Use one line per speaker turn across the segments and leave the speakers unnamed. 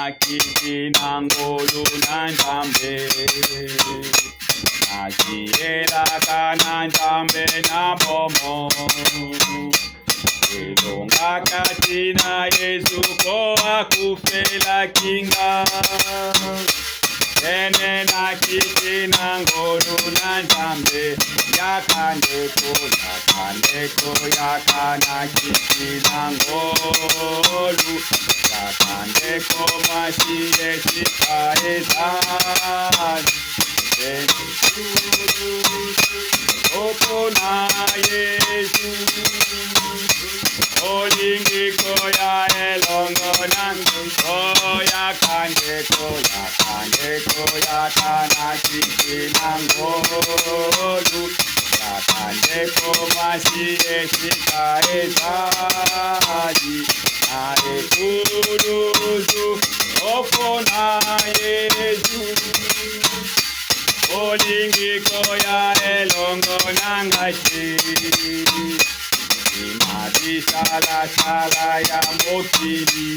yakana kiti nangolu nanjambe Najiela kana njambe na bomo Ilonga katina Yesu ko akufela kinga Ene na kiti nangolu nanjambe Yakandeko yakana kiti nangolu Yakandeko masiye chikaezani Opona Yesu Olingi koya elongo nangu Koya kande koya kana kiti nangolu Yakande komasi eshika ezali Ae kuruzu Opona Yesu Olingi koya elongo nangashi Imadi sala ya mokili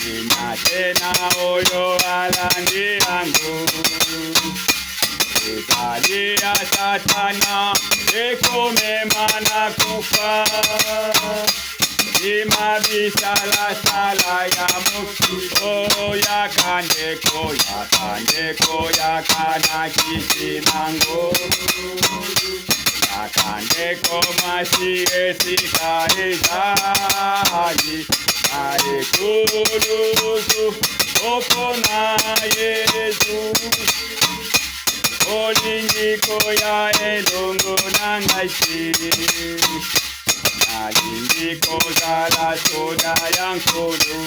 Inatena oyo alandi yangu Ekali ya satana ekome mana kufa Imadi sala ya mokili yakana kiti nangolu Yakandeko masi esika ezali Ae kuruzu opona Yesu Olingi koya elongo nangashi Nalingi kozala soda yankulu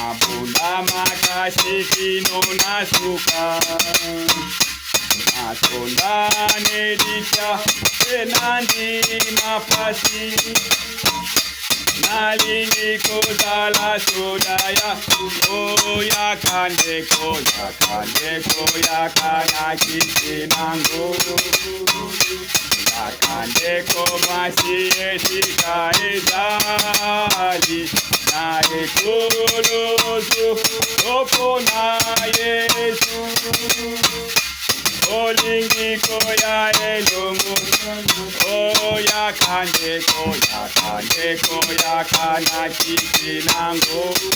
Abula makasi kino nasuka Atonda nedisha enandi mafasi Nalingi kozala sodaya yakandeko yakana kiti nangolu Yakandeko masi eshika ezali Nae kuruzu opona Yesu Olingi koya elongo yakandeko yakana kiti nangolu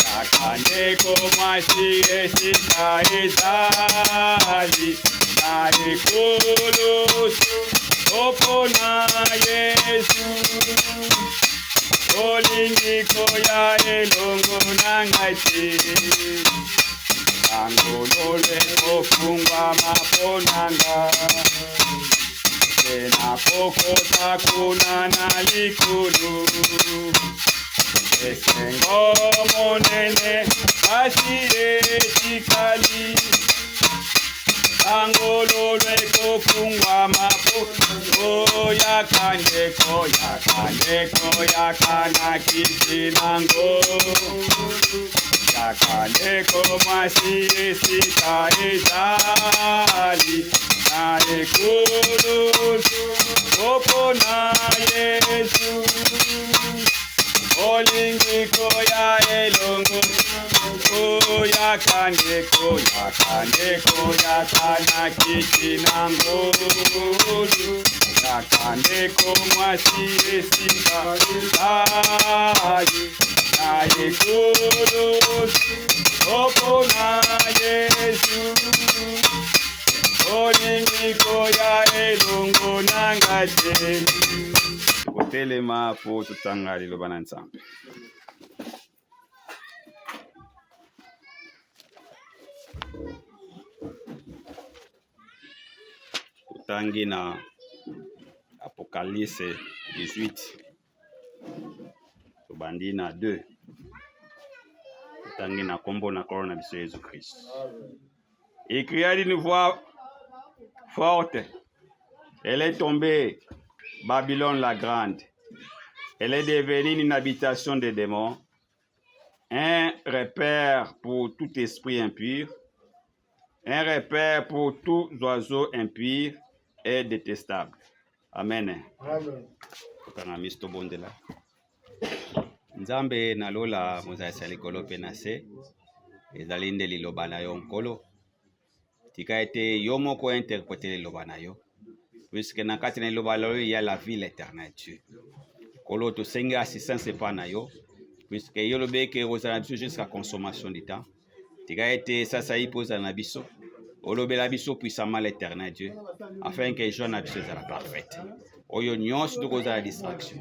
Yakandeko masi eshika ezali Nae kuruzu opona Yesu Olingi koya elongo nangashi Angolole kofungwa maponanga Tena koko takunana likulu Esengo monene Masire chikali Angolole kofungwa maponanga Yakandeko yakana kiti nangolu Yakandeko masi esika ezali Nae kuruzu opona Yesu Olingi koya elongo Yakandeko yakana kiti nangolu Yakandeko masi esika ezali Nae kuruzu opona Yesu Olingi koya elongo nangashi Tukotelema po tutanga liloba na Nzambe Tutangi na Apocalypse 18 Tubandi na 2 Tutangi na kombo na korona biso Yesu Christ Il cria d'une voix forte Elle est tombée Babylone la grande Elle est devenue une habitation des démons un repère pour tout esprit impur un repère pour tout oiseau impur et détestable. Amen. Amen. Nzambe nalola mozalisa likolo pe na se ezali nde liloba na yo nkolo tika ete yo moko interprete liloba na yo puisque na kati na liloba na yo ya la vie l'éternel Dieu nkolo tosengi assistance epa na yo puisque yo lobeke ozala na biso jusqu'à consommation du temps tika ete sasa ye mpo ozala na biso olobela biso puissamment l'éternel Dieu afin que joie na biso ezala parfaite oyo nyonso tokozala distraction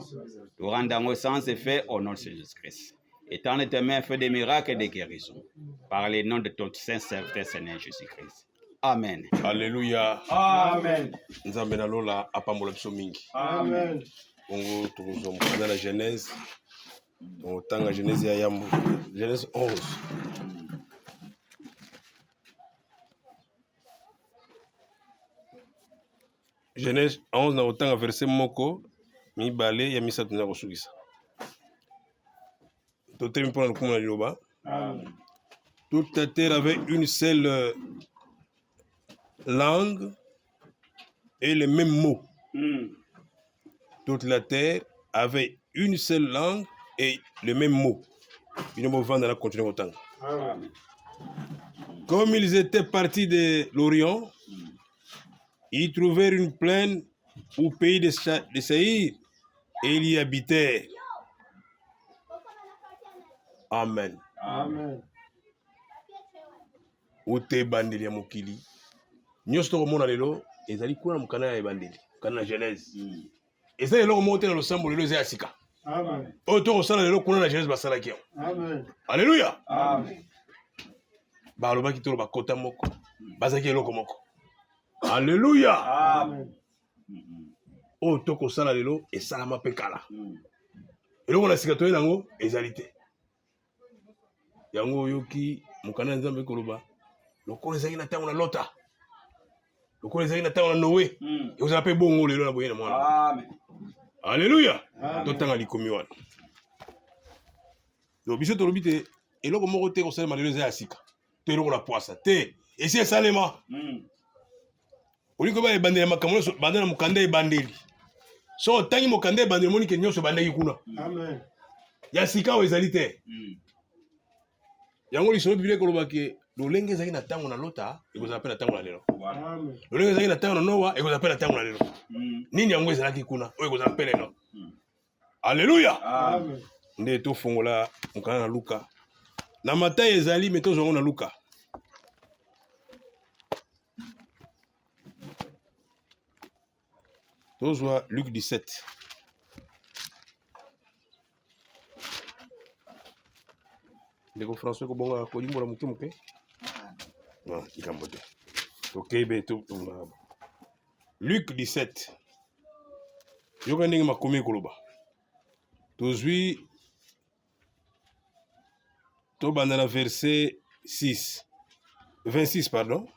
toranda yango sans effet au nom de Jésus Christ. Étant de tes mains, fais des miracles et des guérisons. Par le nom de ton saint serviteur Seigneur Jésus-Christ. Amen.
Alléluia.
Amen.
Nzambe na lola apambola biso mingi.
Amen.
Bongo tokozomukana na Genèse. Tanga Genèse ya yambo. Genèse 11. Genèse 11 na otanga verset moko mibale ya misato na kosukisa. Totemi mpona lokumu na liloba.
Amen.
Toute la terre avait une seule langue et les mêmes mots. Toute la terre avait une seule langue et le même mot. Comme ils étaient partis de l'Orient, ils trouvèrent une plaine au pays de Saïr et ils y habitèrent. Amen.
Amen.
Ote bandeli ya mokili. Nyonso tokomona lelo ezali kuna mokana ya ebandeli, mokana na Genèse. Ezali eloko moko te na losambo lelo eza ya sika.
Amen.
Oyo tokosala lelo kuna na Genèse basalaki yango.
Amen.
Alléluia.
Amen.
Balobaki tolo bakota moko, bazaki eloko moko. Alléluia.
Amen.
Oyo tokosala lelo esalama mpe kala. Eloko na sika toye nango ezali te. Yango oyoki mokana Nzambe koloba lokola ezali na ntango na Lota, lokola ezali na ntango na Noé, ekozala mpe bongo lelo na boye na mwana.
Amen.
Alléluia. Totanga likomi wana. Do biso tolobi te eloko moko te kosalema lelo eza ya sika. To eloko na poasa te. Esi esalema. Oliko ba ebandeli makambo nyonso bandela mokanda ebandeli. So otangi mokanda ebandeli moni ke nyonso ebandaki kuna.
Amen.
Ya sika oyo ezali te. Yango lisolo Biblia koloba ke lolenge ezali na ntango na Lota ekozala mpe na ntango na lelo.
Amen.
Lolenge ezali na ntango na Noa ekozala mpe na ntango na lelo. Nini yango ezalaki kuna oyo ekozala mpe lelo. Alléluia.
Amen.
Nde tofongola mokana na Luka. Na Matayi ezali me tozongo na Luka. Tozwa Luc 17. Ndeko François kobonga kolimbola muke muke. Non, ikambo te. Tokebe to Luc 17. Yoka ndenge makomi koloba. Tozwi tobanda na verset 26 pardon.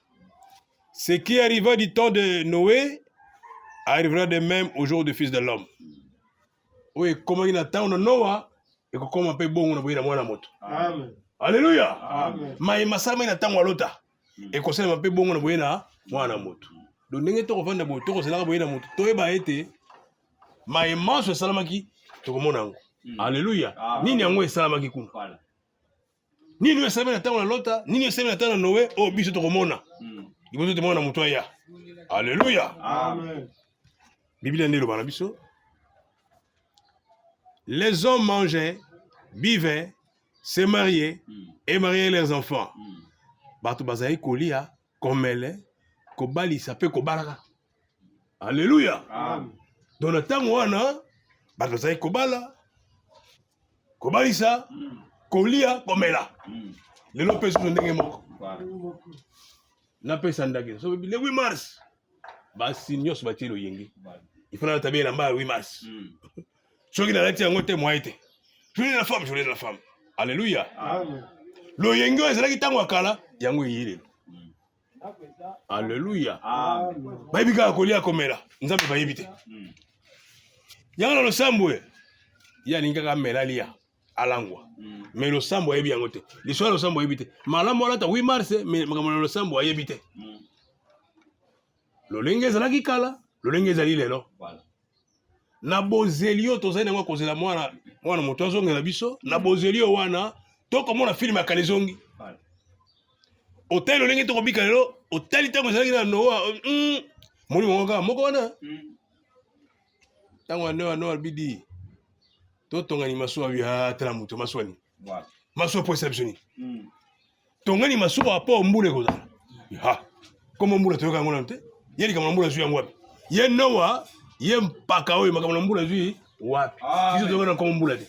Ce qui arriva du temps de Noé arrivera de même au jour du Fils de l'homme. Oui, comme il a temps de Noah, et comme on peut bon on a mwana moto.
Amen.
Alléluia.
Amen.
Mais masama ina temps walota. Et comme ça on peut bon on a mwana moto. Donc ndenge to kovanda bo to kozela bo ina moto. To eba ete mai maso salamaki to komona ngo. Alléluia. Nini yango esalamaki kuna. Nini esalamaki na temps na lota, nini esalamaki na temps na Noé, o biso to komona. Ibozo te mwana moto ya. Alléluia.
Amen.
Bible ndelo bana biso. Les hommes mangeaient, buvaient, se mariaient et mariaient leurs enfants. Bato bazai kolia, komele, kobali sape kobalaka. Alléluia.
Amen.
Dans le temps wana, bato bazai kobala, kobalisa, kolia, komela. Lelo peso ndenge moko. Na pesa ndage. So le 8 mars. Basi nyos batilo yengi. Ifana tabia na mbaya 8 mars. Soki na lati yango te moite. Journée de la femme, journée de la femme. Alléluia.
Amen.
Lo yengo ezalaki tango akala, yango yile. Alléluia.
Amen.
Baibika kolia komela, nzambe bayibite. Yango na losambwe. Ya ningaka melalia alangwa. Mais losambo ayebi yango te. L'histoire losambo ayebite. Malamu alata 8 mars, mais makambo losambo ayebite. Lolenge ezalaki kala, lolenge ezali lelo. na bozelio tozali nango kozela mwana moto azongela biso na bozelio wana tokomona filme ya kanezongi otali lolenge tokobika lelo otali ntango ezalaki na noa molimo moko moko wana ntango ya noa albidi totongani masuwa bia tala moto maswani masuwa po esala biso nini tongani masuwa apo mbula ekozala komo mbula toyoka yango nano te ye likambo na mbula zwi yango wapi ye noa ye mpaka oyo makambo na mbula zwi wapi biso toyoka na komo mbula te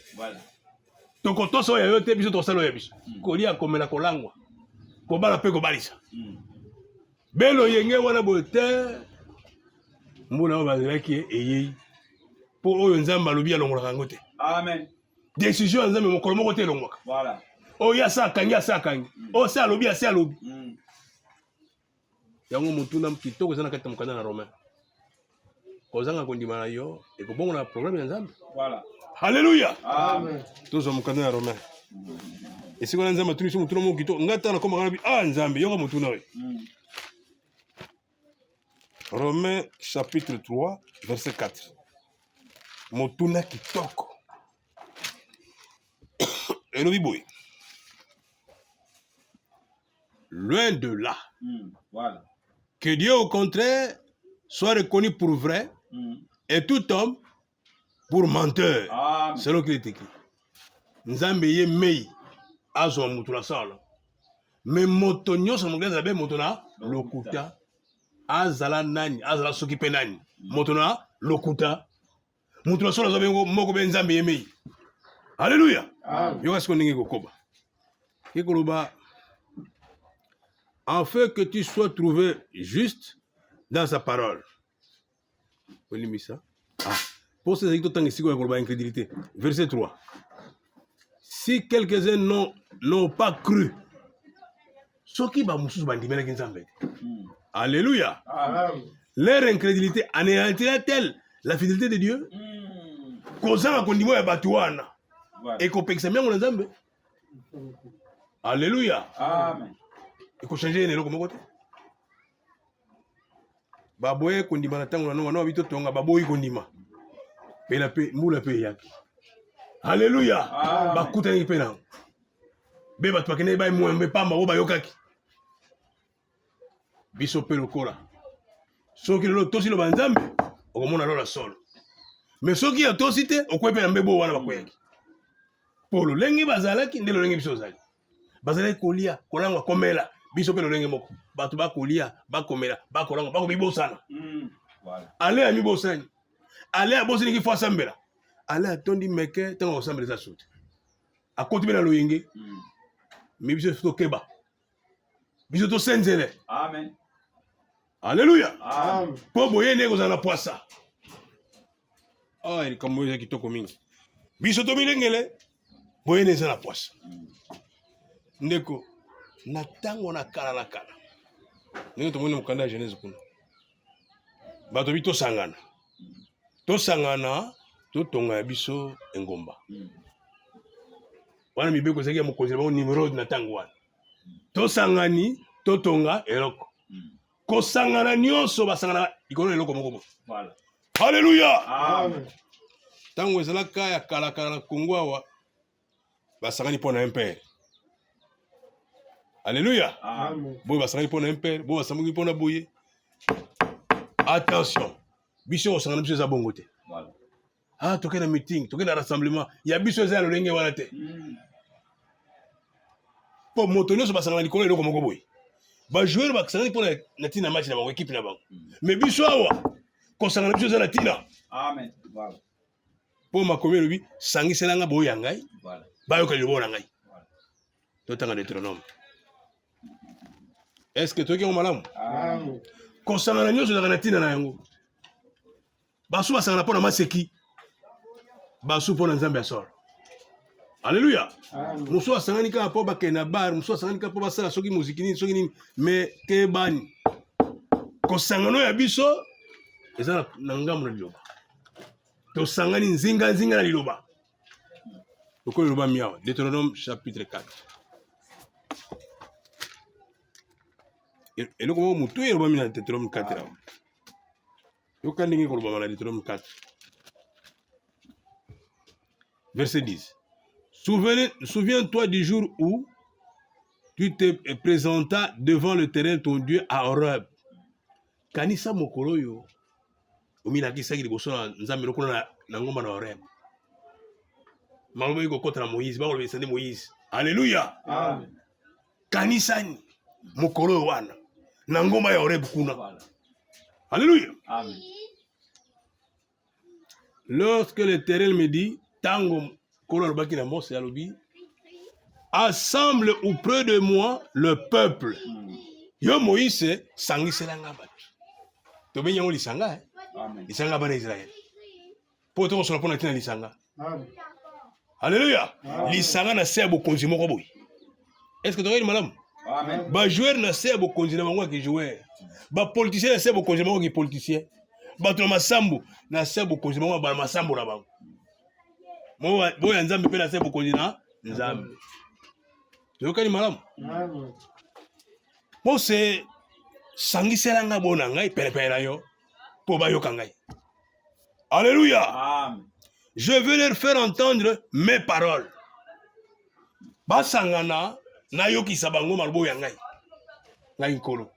tokotosa oyo ya yo te biso tokosala oyo ya biso kolia komela kolangwa kobala mpe kobalisa belo yenge wana boye te mbula oyo bazalaki eyei mpo oyo nzambe alobi alongolaka yango te décision ya nzambe mokolo moko te elongwaka oyo asa akangi oyo se alobi ase alobi yango motuna kitoko eza na kati ya mokanda na romain kozanga kondima na yo ekobongo na problème ya nzambe halleluya tozwa mokanda na romain esika na nzambe atuni biso motuna moko kitoko ngai tala nakomaka nabi nzambe yoka motuna oyo Romains chapitre 3 verset 4 motuna kitoko elobi boye loin de là que Dieu au contraire soit reconnu pour vrai et tout homme pour menteur selon qu'il est écrit nzambe ye mei azwa moto na sala me moto nyonso na mokili azala moto na lokuta azala nani azala soki mpe nani moto na lokuta moto na sala azwa moko mpe nzambe ye mei alleluya yoka siko ndenge kokoba ekoloba afin que tu sois trouvé juste dans sa parole. Pour ces temps ici, on a incrédulité. Verset 3. Si quelques-uns n'ont pas cru, ce qui va moussous bandimé qui s'en alléluia. Leur incrédulité anéantira-t-elle la fidélité de Dieu? Kozanga kondimo ya batuana. Et qu'on peut examiner mon nzambe. Alléluia. Amen. Il faut changer les locaux. Baboye kondima na tango na no bito tonga baboyi kondima. Pe la pe mula pe yaki. Alléluia. Bakuta ni pe na. Be batu bakene ba mwembe pamba bo bayokaki. Biso pe lokola. Soki lo tosi lo banzambe okomona lo la solo. Mais soki ya tosite okwepe na mbebo wana bakoyaki. Polo lengi bazalaki ndelo lengi biso zali. Bazalaki kolia kolangwa komela. Biso pe lolenge moko bato bakolia bakomela bakolanga bako bibosana ale ami bosani ale abosani ki fo asambela ale atondi meke tango osambela za sote akoti bena loyenge mi biso to keba biso to senzele amen alléluia amen po boyene ko zana poisa il comme vous kitoko mingi biso to milengele boyene za na poisa ndeko na tango na kala ndenge tomoni mokanda ya Genèse kuna bato bi tosangana totonga ya biso engomba wana mibeko ezalaki ya mokonzi bango Nimrod na tango wana tosangani totonga eloko kosangana nyonso basangana likolo na eloko moko halleluya ntango ezalaka ya kala na Kongo awa basangani mpo na impere. Alléluia. Boy basangani pona impère, boy basangani pona boye. Attention. Biso osangana biso za bongo te. Voilà. Toke na meeting, toke na rassemblement, ya biso za lolenge wana te. Po moto nyonso basangana likolo eloko moko boye. Ba joueur basangani pona na tina match na bango équipe na bango. Mais biso awa ko sangana biso za na tina. Amen. Voilà. Po makomi lobi sangiselanga boye ya ngai. Voilà. Bayoka libo na ngai. Voilà. Totanga Deutéronome. Est-ce que tu es au malam? Concernant la nyonso na tina na yango. Basu basangana pona maseki. Basu pona nzambe asor. Alléluia. Muso asangani ka po bakena bar, muso asangani ka po basala soki muziki nini, soki nini, mais ke bani. Kosangano ya biso eza na ngambo na liloba. To sangani nzinga na liloba. Lokolo liloba miawa. Deutéronome chapitre 4. Et donc, on a eu Deutéronome 4. Yoka ndenge koloba na Deutéronome 4. Verset 10. Souviens-toi du jour où tu te présentas devant le terrain ton Dieu à Horeb. Kanisa mokolo yo. Omina kisaki liboso na nzambe lokona na ngomba na Horeb. Maloba yiko kota na Moïse, ba kolobesa nde Moïse. Alléluia.
Amen.
Kanisani mokolo yo wana na ngomba ya Horeb kuna. Alléluia.
Amen.
Lorsque l'Éternel me dit, tango kolo albaki na Mose alobi, assemble auprès de moi le peuple. Yo Moïse sangisela ngaba. To benyango lisanga
Amen.
lisanga bana Israël. Po to so pona tina lisanga.
Amen.
Alléluia.
Amen.
Lisanga na se bokonzi moko boy. Est-ce que tu regardes madame?
Amen.
Ba joueur na se bokonzi na bango ki joueur. Ba politicien na se bokonzi bango ki politicien. Ba to masambo na se bokonzi bango ba masambo na bango. Mo boya nzambe pe na se bokonzi na nzambe. Tu regardes madame?
Amen.
Mo se sangisela nga bona ngai pele na yo po ba yoka ngai. Alléluia.
Amen.
Je veux leur faire entendre mes paroles. Basangana na yoki sabango malbo ya ngai. Ngai nkolo.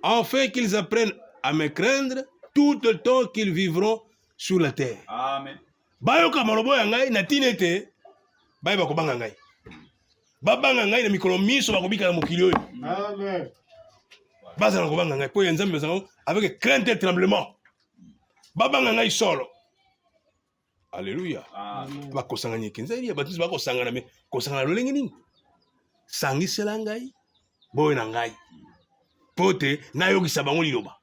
Afin qu'ils apprennent à me craindre tout le temps qu'ils vivront sur la terre.
Amen.
Bayoka malobo ya ngai na tinete baye bakobanga ngai. Babanga ngai na mikolo miso bakobika na mokili oyo.
Amen.
Bazana kobanga ngai po ya nzambe bazango avec crainte et tremblement. Babanga ngai solo. Alléluia.
Amen.
Bakosanga nyekenza ili batisi bakosanga na me kosanga lolenge nini? Sangisela ngai boye na ngai. Pote na yokisa bango liloba.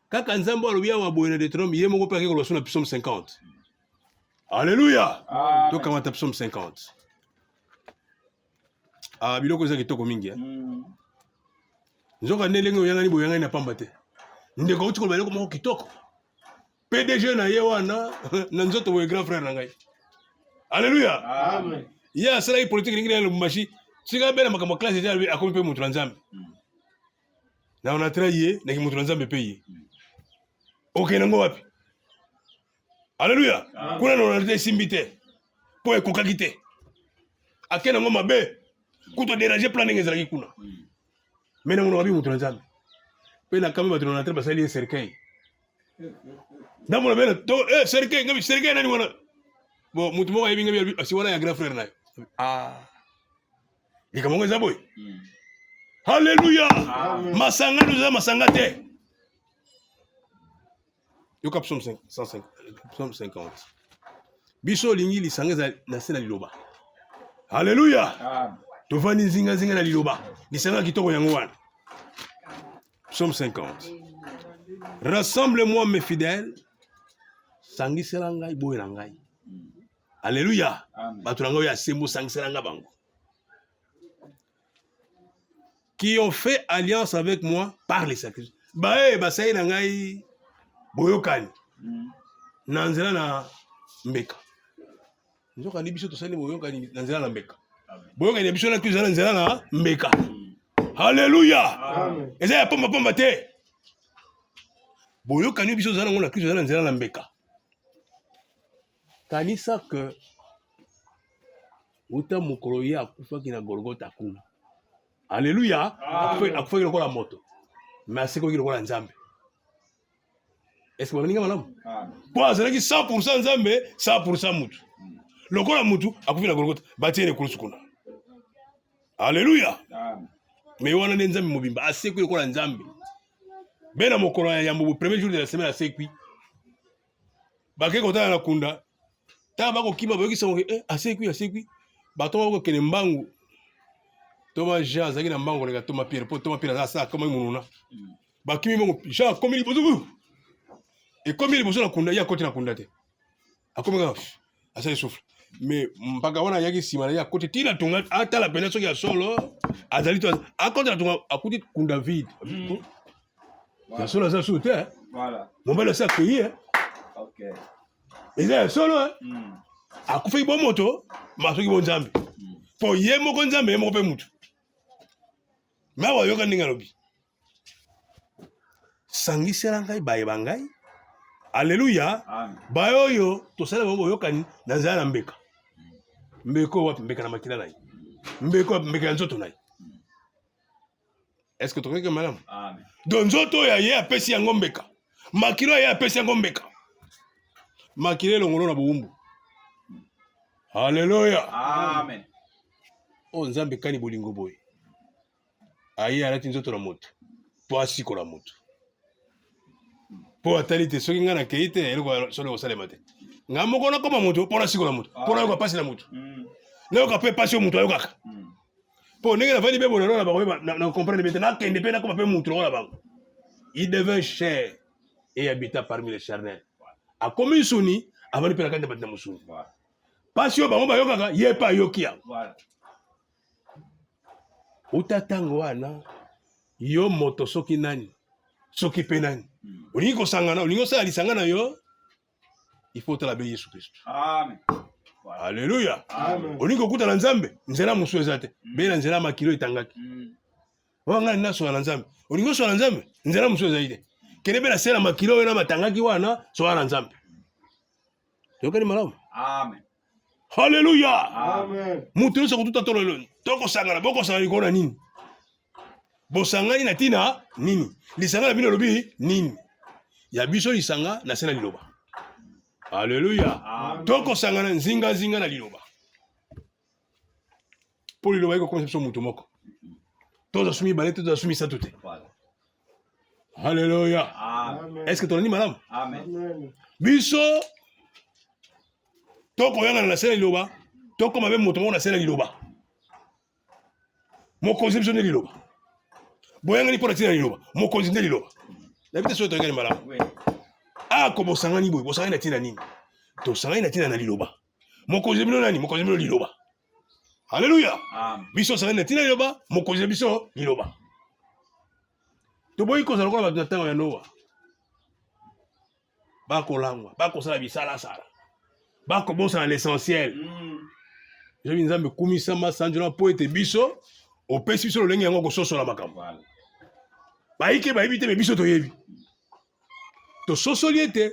Kaka nzambo alobi awa boye na Deutéronome ye moko pe akoloba na psaume 50. Alléluia.
Amen.
To kamata psaume 50. Ah biloko za kitoko mingi hein. Nzoka ndenge oyanga ni boyanga na pamba te. Ndeko uti koloba moko kitoko. PDG na ye wana na nzoto boye grand frère na ngai. Alléluia.
Amen.
Ya sala politique ngine le machi. Sika bela makambo classe ya akomi pe mutu nzambe. Na on a trahi na mutu nzambe pe ye. Okay nango wapi? Alléluia. Kuna na on a simbite. Po ekokaki te. Akena ngo mabe. Kuto déranger plan ndenge ezalaki kuna. Mena muno wapi mutu nzambe. Pe na kama batu na treba sali cercueil. Ndamona bena to cercueil ngabi cercueil nani wana. Bon mutu moko yebi ngabi asi wana ya grand frère nayo. Ah. Likamongo za boy. Alléluia. Masanga nous masanga te. Yoka psaume 105 psaume 50. Biso lingi lisanga na sena liloba. Alléluia.
Amen.
Tovani zinga zinga na liloba. Lisanga kitoko yango wana. Psaume 50. Rassemble-moi mes fidèles. Sangisela ngai boye na ngai. Alléluia. Batu nango ya sembo sangisela nga bango. Qui ont fait alliance avec moi par les sacrifices. Bae basai na ngai boyokani. Na nzela na mbeka. Nzoka ni biso to sali boyokani na nzela na mbeka. Boyokani biso na kuzala nzela na mbeka. Alléluia.
Amen.
Eza ya pamba pamba te. Boyokani biso zala ngona kuzala nzela na mbeka. Kanisa que uta mokolo ya akufaki na Golgotha kuna. Alléluia. Akufaki lokola moto. Mais asekoki lokola nzambe. Est-ce que vous avez madame? Pour azalaki 100% nzambe, 100% mutu. Lokola mutu akufi na Golgotha, batiene kulusu kuna. Alléluia. Mais wana ne nzambe mobimba, asekoki lokola nzambe. Bena mokolo ya yambo premier jour de la semaine asekwi. Bake kota na kunda. Ta bako kiba boyoki songo asekwi. Bato bako kene mbangu. Thomas Jean zaki na mbango le Thomas Pierre, po Thomas Pierre ça comme mununa. Bakimi mongo Jean comme il bozo. Et comme il bozo na kunda ya koti na kunda te. Akomi ga asa souffle. Mais mpaka wana yaki simana ya koti tina tunga ata la pena soki ya solo azali to akonde na tunga akuti kunda vide. Ya solo za soute.
Voilà.
Mon bel ça cueilli hein.
OK.
Et là solo hein. Akufi bo moto, masoki bo nzambe. Po ye moko nzambe moko pe mutu. Mawa yoka ninga lobi. Sangisela ngai baye bangai. Alléluia. Bayoyo tosala bango yokani na nzala na mbeka. Mbeko wapi mbeka na makila nayi. Mbeko wapi mbeka nzoto nayi. Est-ce que tu connais que madame? Amen. Donc nzoto ya ye apesi yango mbeka. Makilo ya apesi yango mbeka. Makile longolo na buumbu. Alléluia.
Amen.
Oh nzambe kani bolingo boye. Aye alati nzoto na moto. Po asiko na moto. Po atalite soki nga na keite eloko solo kosalema te. Nga moko na koma moto po na siko na moto. Po na yoka pasi na moto. Na yoka pe pasi o moto ayokaka. Po ndenge na vandi be bonano na bango na comprendre bete na kende pe na koma pe moto na bango. Il devint cher et habita parmi les charnels. A komi suni avani pe na kande batina musuni. Pasi o bango bayokaka ye pa yokia. Voilà. Utatango wana yo moto soki nani soki pe nani olingi kosangana olingi osala lisanga na yo il faut otala Yesu Kristo. Amen. Alléluia. Amen. Olingi kokutana nzambe nzela mosu eza te be na nzela makilo etangaki wanga na so na nzambe olingi so na nzambe nzela mosu eza ite kene be na sela makilo na matangaki wana so na nzambe tokani malamu. Amen. Alléluia. Amen. Mutu so kututa tololo toko sangana boko sangana likona nini bosangani na tina nini lisanga na bino lobi nini ya biso lisanga na sena liloba. Alléluia. Toko sangana nzinga na liloba pour liloba iko comme mutu moko toza sumi balete toza sumi satute. Alléluia. Amen. Est-ce que tu as dit madame? Amen. Biso toko yanga na sena liloba toko mabe mutu moko na sena liloba mokonzi biso ne liloba boyanga ni pona tina liloba mokonzi nde liloba na bite so to ngani mala ko bosangani boy bosangani na tina nini to sangani na tina na liloba mokonzi bino nani mokonzi bino liloba. Alléluia. Biso sangani na tina liloba mokonzi biso liloba to boy ko zaloko ba tango ya Noa ba ko langwa ba ko sala bisala sala ba ko bosa l'essentiel. Je bin nzambe kumisa masanjona po ete biso opesi biso lolenge yango kososola makambo baike bayebi te me biso toyebi tososoli ete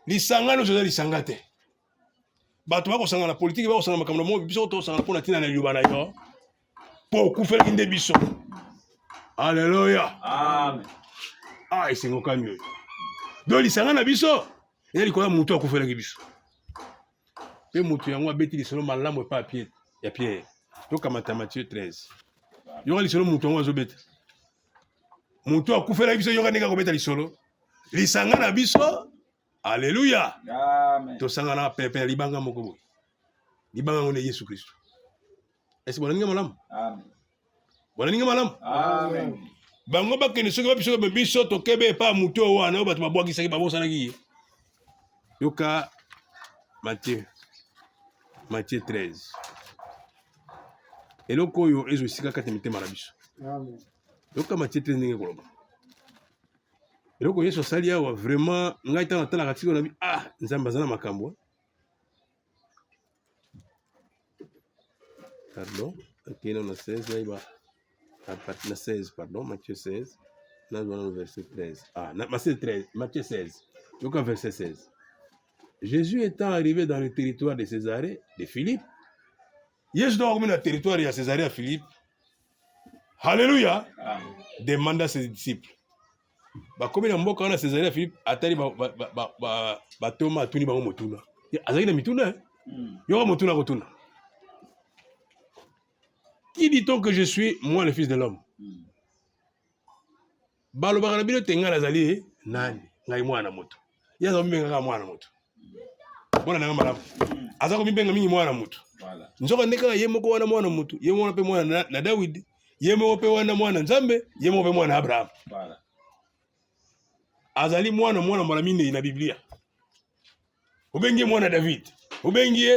lisangano zoza lisanga te bato bakosanga na politike bakosanga makambo mo biso tosanga mpona ntina na liloba na yo mpo okufelaki nde biso. Alléluia. Amen. Esengokami oyo do lisanga na biso eza likolo ya mutu akufelaki biso mpe mutu yango abeti lisolo malamu epa ya Pierre tokamata Matthieu 13 yoka lisolo mutu yango azobeta mutu akufelaki biso yoka ndenge akobeta lisolo lisanga na biso. Alléluia. Amen. Tosanga na pepe libanga moko boye libanga ngo ne Yesu Kristo. Est-ce que bonaninga malamu? Amen. Bonaninga malamu? Amen. Bango bakende soki babiso biso tokebe epa mutu wana oyo bato babwakisaki babosanaki ye yoka Matthieu 13 eloko oyo ezosika kati mitema na biso. Amen. Yoka Matthieu 13 ndenge koloba eloko Yesu asali awa vraiment ngai tana talaka tiko na bi nzambe azana makambo. Pardon, ok, non, na 16 là, à partir de 16, pardon, Matthieu 16, là, nous allons au verset 13. Matthieu 16, donc au verset 16. Jésus étant arrivé dans le territoire de Césarée, de Philippe, Jésus doit revenir dans le territoire de Césarée à Philippe. Alléluia. Demanda à ses disciples. Comme il y a un mot quand on a Césarée à Philippe, atali Thomas atuni bango motuna. Azali na mituna, yoka motuna kotuna. Qui dit-on que je suis, moi, le fils de l'homme? Balobaka na bino tenga nazali nani ngai mwana moto. Yaza mbenga mwana moto. Bona nanga malamu. Aza ko mbenga mingi mwana moto. Voilà. Nzoka ndeka ye moko wana mwana moto. Ye mwana pe mwana na David. Ye moko pe wana mwana Nzambe, ye moko pe mwana Abraham. Voilà. Azali mwana mwana mine na Biblia. Obengi mwana David. Obengi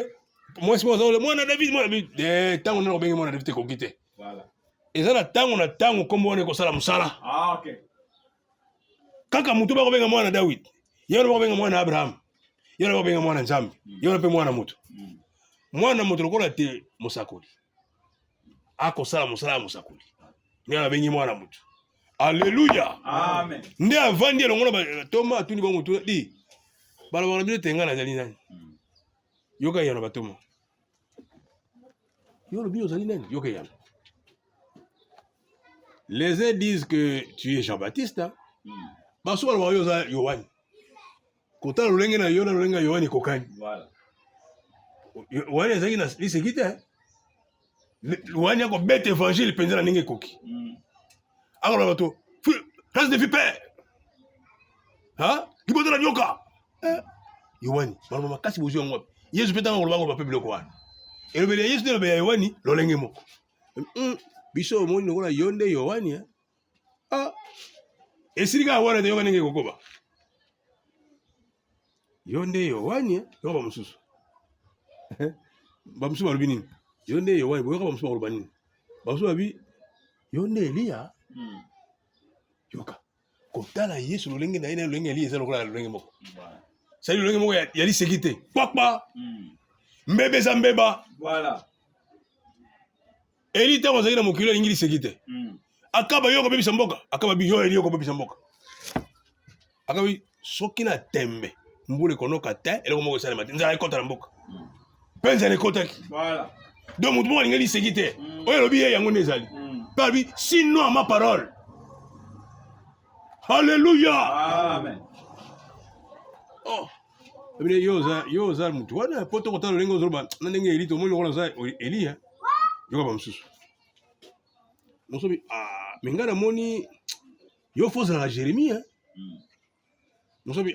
moi c'est moi David tango na obengi mwana David ko kite. Voilà. Ezala tango kombo wana ko sala musala. OK. Kaka mutu ba ko benga mwana David. Yona ba ko benga mwana Abraham. Yona ba ko benga mwana Nzambe. Yona pe mwana mutu. Mwana mutu lokola te musakoli. Ako sala musala musakoli. Yona bengi mwana mutu. Alléluia. Amen. Nde avandi elongola Thomas atuni ba mutu di balobaka na bino te nga nazali nani yoka yana batoma yo lobi ozali nani yoka yana. Les uns disent que tu es Jean-Baptiste, hein? Baso balobaka yo oza Yohani kotala lolenge na yo na lolenge ya Yohani kokani. Yohani azalaki na liseki te Yohani akobeta évangile mpenza na ndenge ekoki akoloba bato race de vipère liboto na nyoka Yohani baloba makasi bozwi yango wapi Yesu mpe ntango koloba ngoloba mpe biloko wana elobeli ya Yesu nde elobeli ya Yohani lolenge moko biso omoni lokola yo nde Yohani esili kaka wana te yoka ndenge ekokoba yo nde Yohani yoka bamosusu bamosusu balobi nini yo nde Yohani boyoka bamosusu bakoloba nini bamosusu babi yo nde Eliya yoka kotala Yesu lolenge na ye na lolenge ya Eliya eza lokola lolenge moko sali lolenge moko ya liseki te kwakpa mbeba eza mbeba Eli ntango azalaki na mokili alingi liseki te akaba yo kobebisa mboka akaba bi yo Eli yo kobebisa mboka akabi soki na tembe mbula ekonoka te eloko moko esalema te nzala ekota na mboka mpe nzala ekotaki donc motu moko alingi liseki te oyo alobi ye yango nde ezali mpe alobi sinon ma parole. Alléluia. Amen. Oh. Yo oza mutu wana po tokotala lolenge ozoloba na ndenge Eli tomoni lokola oza Eliya yoka bamosusu mosobi me ngai namoni yo fo ozala na Jérémie mosobi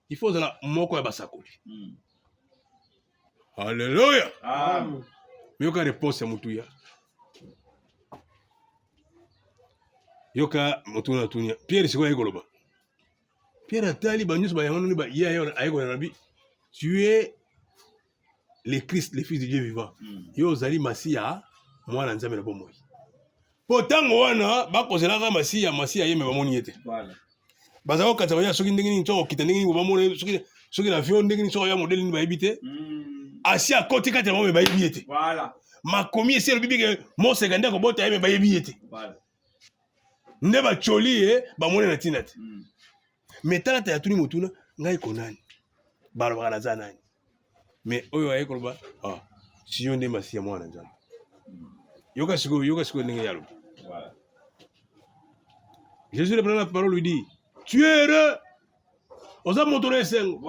il faut ozala moko ya basakoli. Alléluia. Amen. Yoka réponse ya mutu ya yoka mutu na tunia Pierre sikoyo ayekoloba Pierre atali banyusu bayango nini ba ye ayekona nabi tu es le Christ le fils de Dieu vivant yo ozali Masiya mwana nzambe na bomoi po ntango wana bakozelaka Masiya ye me bamoni ye te bazala kokatisa baya soki ndenge nini nzoko okita ndenge nini bamona soki na avion ndenge nini soko ya modele nini bayebi te asi akoti kati na bamo me bayebi ye te makomi esi elobi bike moseka nde akobota ye me bayebi ye te nde bacholi ye bamone na ntina te me tala ta ya tuni motuna ngai konani balobaka naza nani me oyo aye koloba si yo nde Masiya mwana nzambe yoka sikoyo ndenge yalobi. Jésus reprenant la parole lui dit tu es heureux oza moto na esengo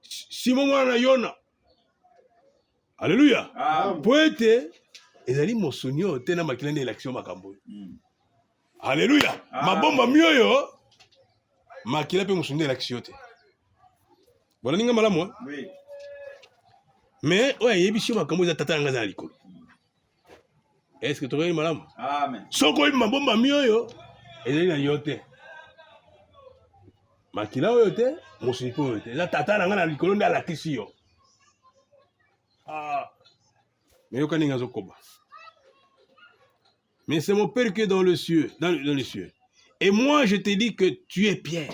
Simon mwana na Yona. Alléluia. Po ete ezali mosuni oyo te na makila nde élection makambo oyo. Alléluia. Mabomba mioyo makila mpe mosuni nde élection te bona ninga malamu mais oyo ayebisi yo makambo eza tata na ngai aza na likolo. Est-ce que tokoyeli malamu? Amen. Soko oyebi mabomba mioyo ezali na yo te makila oyo te mosuni mpe oyo te eza tata na ngai na likolo nde alakisi yo. Mais yoka ninga azokoba. Mais c'est mon Père qui est dans le cieux, dans les cieux. Et moi je te dis que tu es Pierre.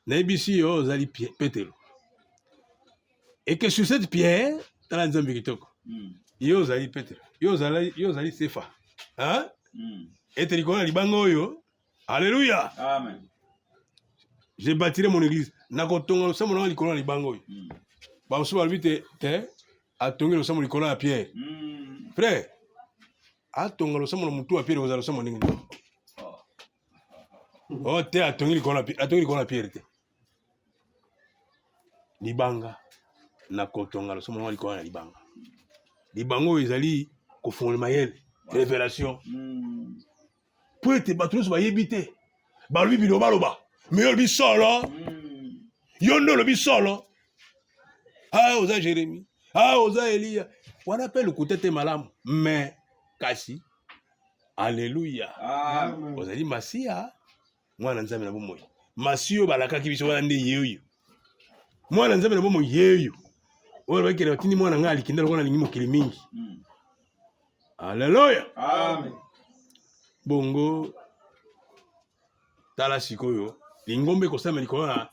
Naibisi yo ozali Pétero. Et que sur cette pierre, tala nzambe kitoko. Yo ozali Pétero. Yo ozali Sefa. Hein? Et te likolo na libanga oyo. Alléluia. Amen. Je bâtirai mon église. Nakotonga losambo na likolo na libanga oyo. Ba mosusu balobi te atongi losambo likolo ya Pierre. Frère, atonga losambo na mutu ya Pierre ozala losambo ndenge nini? Oh te atongi likolo na Pierre te. Libanga na kotonga losambo na likolo na libanga. Libanga oyo ezali kofondema yele révélation. Po ete bato nyonso bayebi te balobi bilobaloba me yo lobi solo yo nde olobi solo oza Jérémie oza Eliya wana mpe lokuta te malamu me kasi Alléluia. Ozali Masiya mwana nzambe na bomoi Masiya oyo balakaki biso wana nde ye oyo mwana nzambe na bomoi ye oyo oyo bakele batindi mwana ngai alikinda lokola alingi mokili mingi. Alléluia. Amen. Bongo tala sikoyo lingombe ekosama likolo na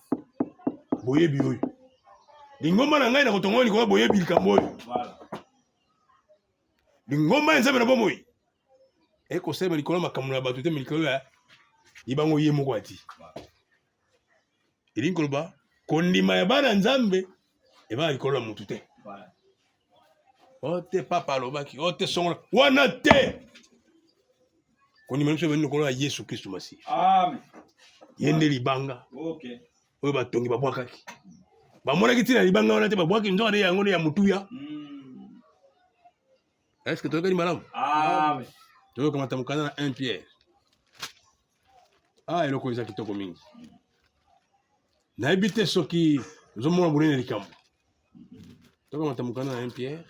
boyebi oyo lingomba na ngai na kotonga likolo boyebi likambo oyo lingomba ya nzambe na bomoi ekosama likolo makambo na bato te likolo ya libango ye moko ati elingi koloba kondima ya bana nzambe eba likolo ya mutu te.
Voilà.
Ote papa alobaki ote songola wana te kondima biso bani likolo ya Yesu Kristo Masiya.
Amen.
Ye nde libanga
Okay.
oyo batongi babwakaki bamonaki ntina libanga wana te babwaki nzoka nde yango nde ya mutuya. Est-ce que toyokani malamu?
Amen.
toyokamata mokanda na 1 Pierre. Eloko eza kitoko mingi. Nayebi te soki ozomona monene likambo. Toyokamata mokanda na 1 Pierre.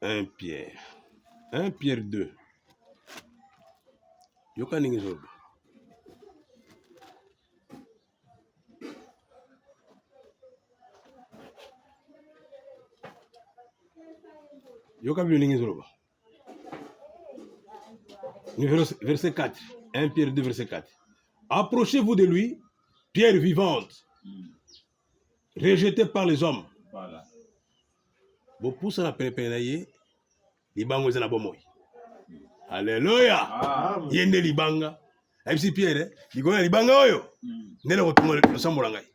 Un Pierre. 1 Pierre 2. Yoka ndenge ezoloba. Yoka bino ndenge ezoloba. Verset 4. 1 Pierre 2, verset 4. Approchez-vous de lui, pierre vivante, rejetée par les hommes.
Voilà.
Bopusa na pene na ye, libango eza na bomoi. Alléluia. Yende libanga. Ebisi Pierre, likolo ya libanga oyo. Ndele kotonga losambola ngai.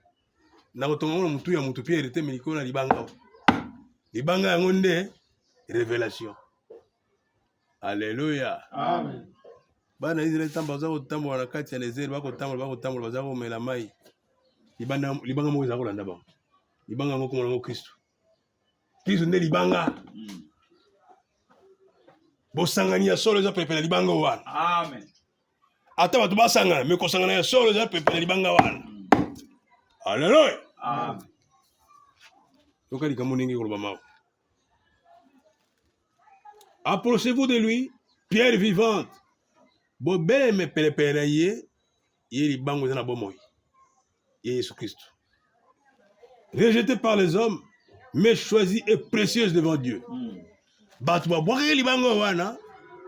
Na kotonga ngona mutu ya mutu Pierre te likolo ya libanga. Libanga yango nde révélation. Alléluia.
Amen.
Bana Israël tambaza kotambola na kati ya désert bakotambola baza komela mai. Libanga moko eza kolanda bango. Libanga moko monango Kristo. Kristo nde libanga. Bosangani ya solo eza pepela libanga wana.
Amen.
Ata bato basangana me kosangana ya solo eza pepela libanga wana. Alléluia.
Amen.
Yoka likambo ndenge koloba mawa. Approchez-vous de lui, pierre vivante. Bobele me pelepele na ye libango eza na bomoi. Jésus Christ. Rejeté par les hommes, mais choisi et précieuse devant Dieu. Bato babwaka libango wana,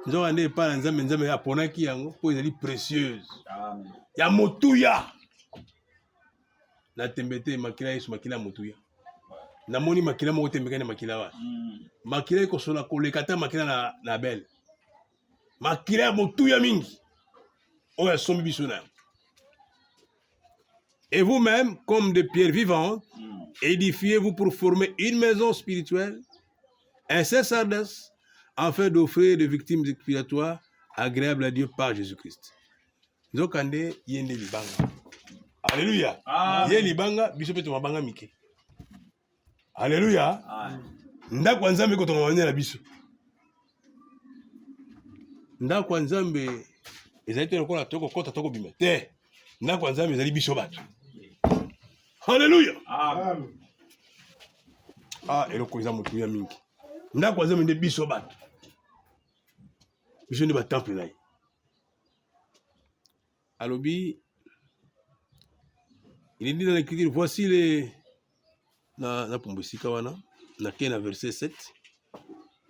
nzoka nde epai na nzambe aponaki yango po ezali précieuse.
Amen.
Ya motuya. Natembe te makila Yesu makila motuya. Namoni makila moko tembeka na makila wana. Makila ekosola koleka ta makila na Abel. Makila ya motuya mingi. Oya sombi biso na. Et vous-même, comme des pierres vivantes, édifiez-vous pour former une maison spirituelle, un sacerdoce, afin d'offrir des victimes expiatoires agréables à Dieu par Jésus-Christ. Nzokande yende libanga. Alléluia. Yé libanga, biso pe to mabanga mike. Alléluia. Ndako nzambe ko to mabanga na biso. Ndako nzambe ezali te lokola toko kota toko bima. Te. Ndako nzambe ezali biso bato. Alléluia.
Amen.
Eloko eza motu ya mingi. Ndako nzambe nde biso bato. Biso nde ba temple na ye. Alobi, il est dit dans l'écriture, voici les... Na pombosika wana, na kena verset 7.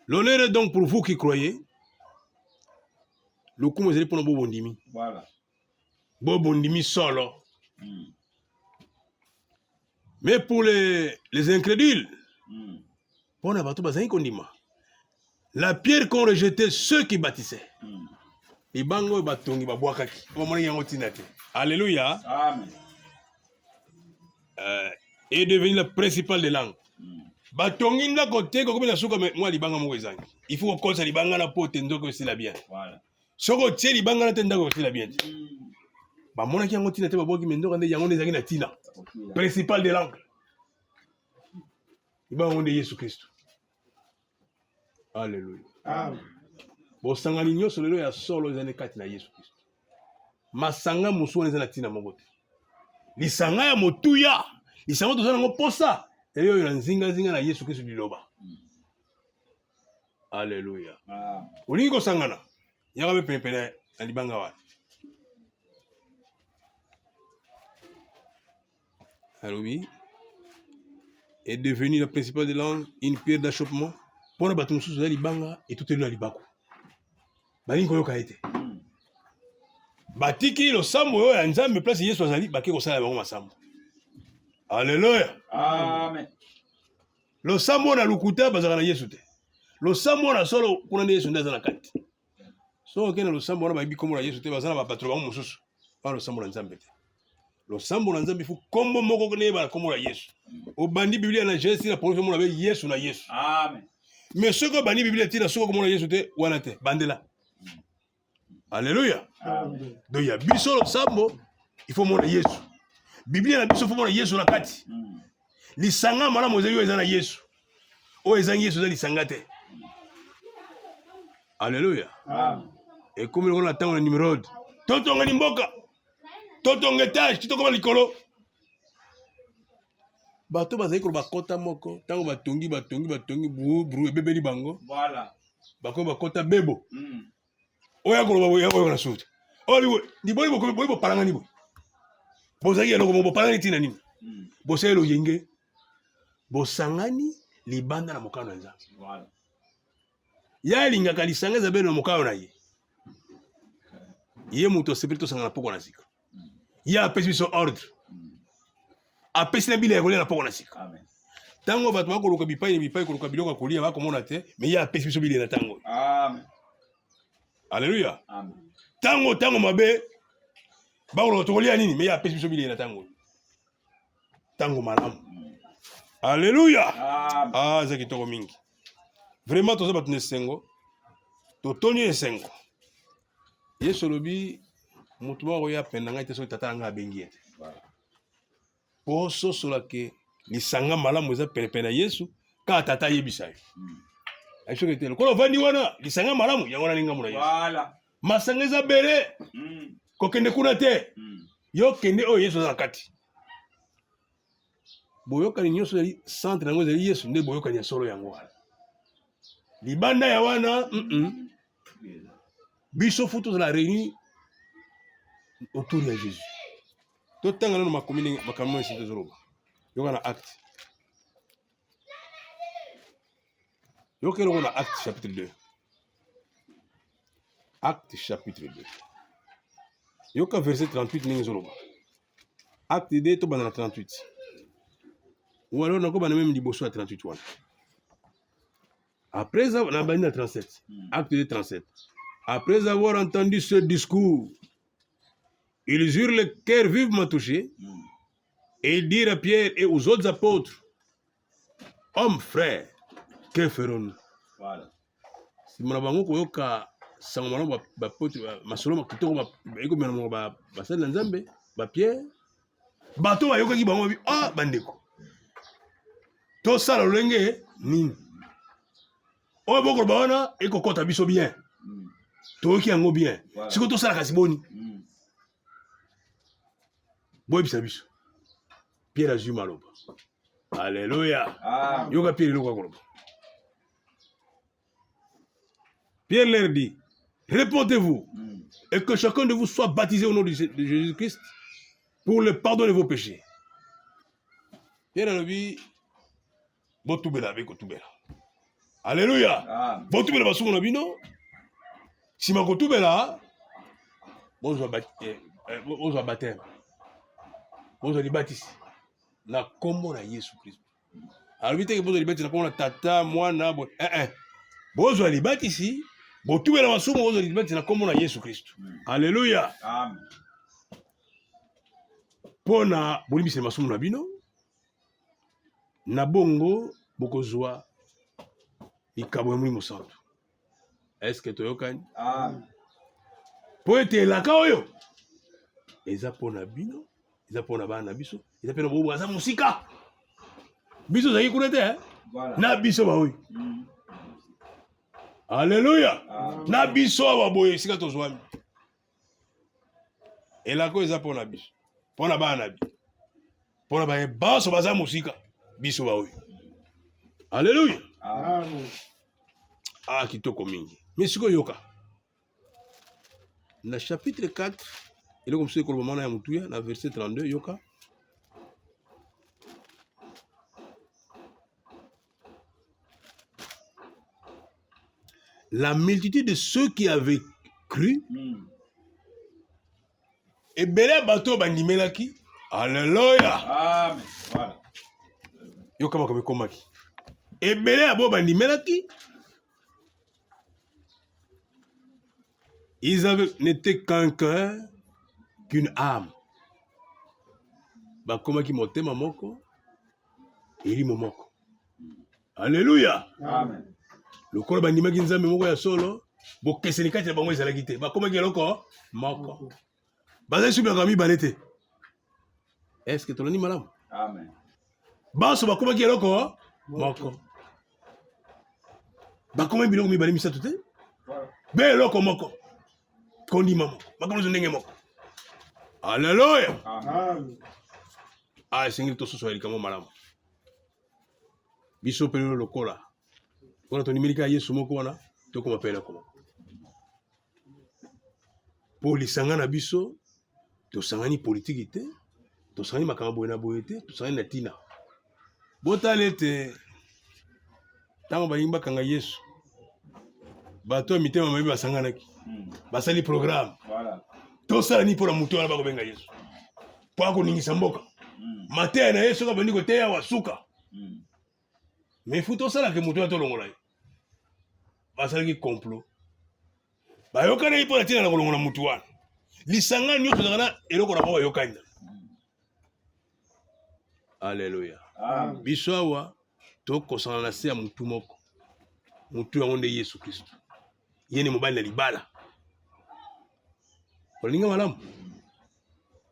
L'honneur est donc pour vous qui croyez. Le coup, vous allez prendre Bobondimi.
Voilà.
Bobondimi solo. Mais pour les incrédules, pour la bateau bazani kondima. La pierre qu'ont rejeté ceux qui bâtissaient. Les bango batongi babwakaki. Alléluia.
Amen.
Est devenu la principale des langues. Batongi na côté comme na suka moi libanga moko ezangi. Il faut qu'on se libanga na pote ndoko c'est la bien.
Voilà.
Soko tie libanga na tendako c'est la bien. Ba mona ki yango tina te baboki mendo kande yango ezangi na tina. Principale des langues. Libanga de Jésus Christ. Alléluia.
Amen.
Bosangani nyonso lelo ya solo ezane kati na Yesu Kristo. Masanga musu wana ezana tina moko te. Lisanga ya motuya, lisanga tozana ngo posa. Elio yo nzinga na Yesu Kristo biloba. Alléluia. Olingi kosangana. Yaka be pepele na libanga wana. Alobi est devenu la principale des langues, une pierre d'achoppement. Pour bato mususu za libanga et tout est na libako. Balingi koyoka ete. Batiki lo sambo yo ya nzambe place Yesu azali baki kosala bango masambo. Alléluia.
Amen.
Lo sambo na lukuta bazaka na Yesu te. losambo na solo kuna nde Yesu ndaza na kati so kena losambo na bayibi kombo na Yesu te bazana ba patron bango mosusu ba losambo na Nzambe te losambo na Nzambe fu kombo moko ne ba kombo na Yesu obandi Biblia na Genèse na prophète mo na Yesu na Yesu amen mais ce que bani Biblia tina soko kombo na Yesu te wana te bandela alléluia amen donc ya biso losambo il faut mona Yesu Biblia na biso faut mona Yesu na kati lisanga mala mozeli yo ezana Yesu o ezangi Yesu za lisanga te alléluia amen et comme on attend le numéro totonga ni mboka totonga etage kitoko likolo bato bazali ko bakota moko tango batongi bru ebebeli bango voilà bako bakota bebo oya ko oya na suta oli di boy paranga ni bo bozali eloko bo paranga ni tina nini boselo yenge bosangani libanda na mokano nza voilà ya lingaka lisanga za beno mokano na ye muto sepirito sangana poko na sika ya apesi biso ordre apesi na bile ya kolia na poko na sika amen tango bato bakoluka bipai koluka biloko kolia bakomona te mais ya apesi biso bile na tango amen alléluia amen tango mabe bakoluka tokolia nini mais ya apesi biso bile na tango malamu alléluia ah zaki toko mingi vraiment toza bato nesengo totoni esengo Yesu lobi mutu moko ya penda ngai te so tata nga abengi ete poso solake lisanga malamu eza pene na Yesu ka tata yebisa yo aisho ketelo ko vandi wana lisanga malamu yango na ninga muna Yesu voilà masanga eza bere ko kende kuna te yo kende o Yesu za kati boyoka ni nyoso yali centre nango ezali Yesu nde boyoka ni solo yango libanda ya wana biso futu la réunis autour de Jésus. Tout temps nous ma commune ma caméra c'est zoroba. Yoka na acte. Yoka na acte chapitre 2. Acte chapitre 2. Yoka verset 38 ningi zoroba. Acte 2 to bana 38. Ou alors nako bana même liboso à 38 wana. Après ça na bana 37. Acte 2 37. Après avoir entendu ce discours, ils eurent le cœur vivement touché et ils dirent à Pierre et aux autres apôtres, hommes, frères, que ferons-nous? Voilà. Si mon avango koyoka sangomano ba pote masolo makitoko ba eko mena ba basala nzambe ba Pierre bato bayoka ki bango ah bandeko to sala lolenge nini o boko baona eko kota biso bien toki yango bien siko to sala kasi boni boy biso Pierre azui maloba alléluia yoka Pierre loko koloba Pierre leur dit répondez-vous et que chacun de vous soit baptisé au nom de Jésus-Christ pour le pardon de vos péchés. Pierre a dit botubela beko tubela alléluia botubela basuko na bino si makotubela bozwa baptême bozwa libatisi na kombo na Yesu Christ alobi teke bozwa libatisi na kombo na tata mwana bozwa libatisi botubela masumu bozwa libatisi na kombo na Yesu Christ alléluia amen pona bolimbisa masumu na bino na bongo bokozwa likabo ya Molimo Santu. Est-ce que toyokani? Amen. Po ete elaka oyo eza pona bino, eza pona bana biso, eza pena bobo aza musika. Biso zaki kuna te voilà. Na biso ba oyo. Alléluia. Na biso ba boye sika tozwami. Elaka eza pona biso. Pona bana biso. Pona ba baso baza musika. Biso ba oyo. Alléluia. Amen. Ah, kitoko mingi. Mais siko yoka. Na chapitre 4, il est comme ça que le moment ya mutuya, na verset 32 yoka. La multitude de ceux qui avaient cru et belé bato bandimelaki. Alléluia. Amen. Voilà. Yoka makomi komaki. Et belé abo bandimelaki. Ils n'étaient qu'un cœur, qu'une âme. Bakoma ki motema moko, elimo moko. Alléluia.
Amen.
Lokola bandimaki nzambe moko ya solo, bokeseni kati na bango ezalaki te. Bakomaki eloko moko. Bazali subi na mibale te. Est-ce que tolandi malamu?
Amen.
Baso bakomaki eloko moko. Bakomaki biloko mibale misato te. Be eloko moko. Kondima moko. Bakomaki ndenge moko. Alléluia.
Amen.
Ah, esengeli tosusu elikamo malamu. Biso pele lokola. Wana tondimilika Yesu moko wana tokoma pele koma. Po lisanga na biso tosangani politiki te, tosangani makambo boye na boye te, tosangani na tina. Botala ete ntango balingi bakanga Yesu, bato ya mitema mabe basanganaki, basali programme.
Voilà.
Tosala ni mpona moto wana bakobenga Yesu po akoningisa mboka. Mateya na Yesu kabandi koteya wasuka. Mais faut tosalaka moto ya tolongola ye. Basalaki complot. Bayokana ye mpona tina na kolongola motu wana. Lisanga nyonso ezalaka na eloko na bango bayokani. Alléluia.
Amen.
Biso awa tokosana na se ya motu moko. Motu yango nde Yesu Kristo. Ye ni mobali na libala. Bolinga malamu.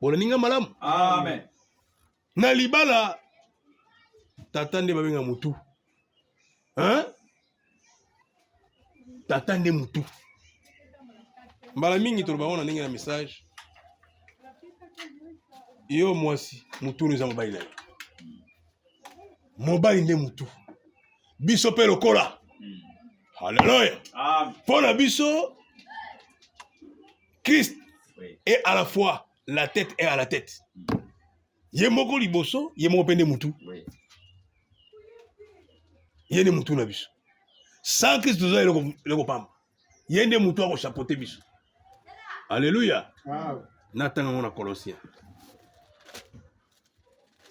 Bolinga malamu.
Amen.
Na libala tata nde babenga motu. Hein? Tata nde motu. Mbala mingi toloba wana ndenge na message. Yo mwasi motu neza mobali na ye. Mobali nde motu. Biso pe lokola. Alléluia.
Amen.
Pour la biso, Christ
Oui.
est à la fois la tête et à la tête. Yemoko liboso, yemoko pende mutu.
Oui.
Yende mutu na biso. Sans Christ nous a le pam. Yende mutu a chapeauté biso. Alléluia.
Amen.
Natanga mona Colossiens.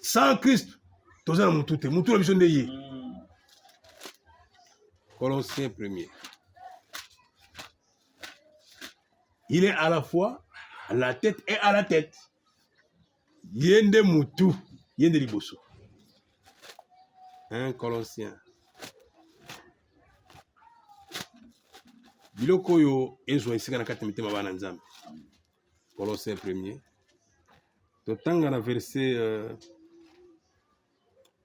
Sans Christ, tous a mutu te. Mutu na biso nde ye. Colossiens 1er. Il est à la fois la tête et à la tête. Yende mutu, yende liboso. 1 Colossiens. Biloko yo ezo esika na kati mitema bana nzambe. Colossiens 1er. Totanga na verset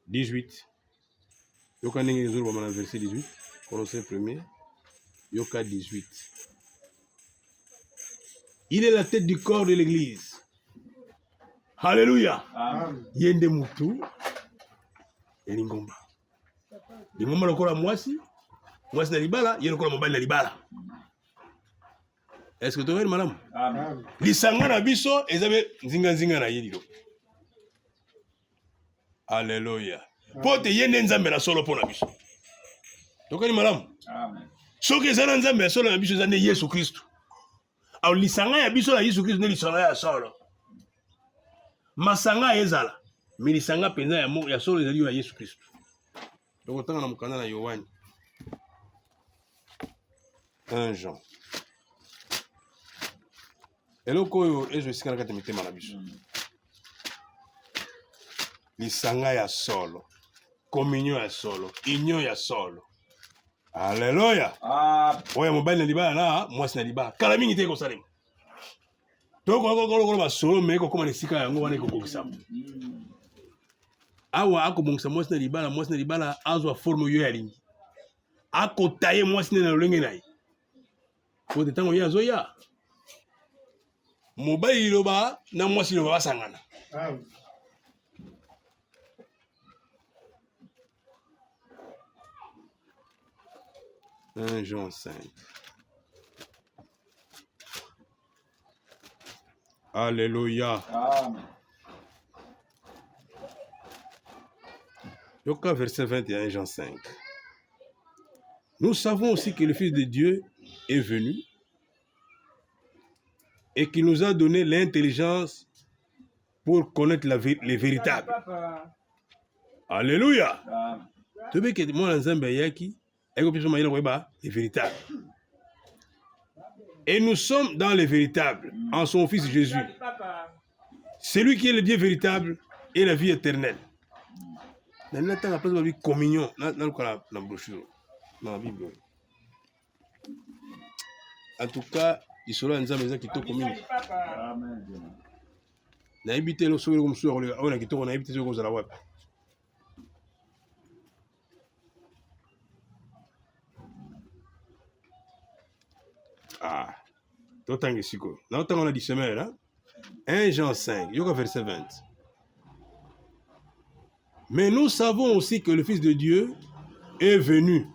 18. Yoka ndenge ezolo ba na verset 18. Colossiens 1er. Yoka 18. Il est la tête du corps de l'église. Alléluia.
Amen.
Yende mutu. Elingomba. Lingomba lokola mwasi. Mwasi na libala. Yende lokola mobali na libala. Est-ce que tu veux madame?
Amen.
Lisanga na biso. Ezabe nzinga na yelilo. Alléluia. Pote yende nzambe na solo pona biso. Tokani madame?
Amen.
Soki ezana nzambe na solo na biso ezane Yesu Kristo. Alors lisanga ya biso na Yesu Kristo ne lisanga ya solo. Masanga ezala. Mais lisanga penza ya solo ezali ya Yesu Kristo. Donc tanga na mukanda na Yohani. 1 Jean. Eloko oyo ezo esika na kati mitema na biso. Lisanga ya solo. Communion ya solo. Union ya solo. Alléluia.
Amen.
Oya mobali na libala na mwasi na libala. Kala mingi te ko salema. Toko ba solo me ko koma nesika yango wana ko kokisa. Awa akobongisa mwasi na libala azwa forme yo ya lingi. Akotaye mwasi na lolenge na ye. Ko te tango ya zoya. Mobali loba na mwasi loba basangana.
Amen.
Un Jean 5. Alléluia.
Amen.
Yoka verset 21, Jean 5. Nous savons aussi que le Fils de Dieu est venu et qu'il nous a donné l'intelligence pour connaître les véritables. Alléluia.
Amen.
Tu veux que moi, l'ensemble yaki, et que puisse m'aider à les véritables. Et nous sommes dans le véritable, en son Fils Jésus. Celui qui est le Dieu véritable et la vie éternelle. Dans la communion, dans la brochure, dans la Bible. En tout cas, il sera en Zambie qui est communion. Na habité le soir comme soir, on a quitté, on a habité sur la web. Ah, d'autant que c'est quoi? Là, on a dit semaine, hein? 1 Jean 5, il y a verset 20. Mais nous savons aussi que le Fils de Dieu est venu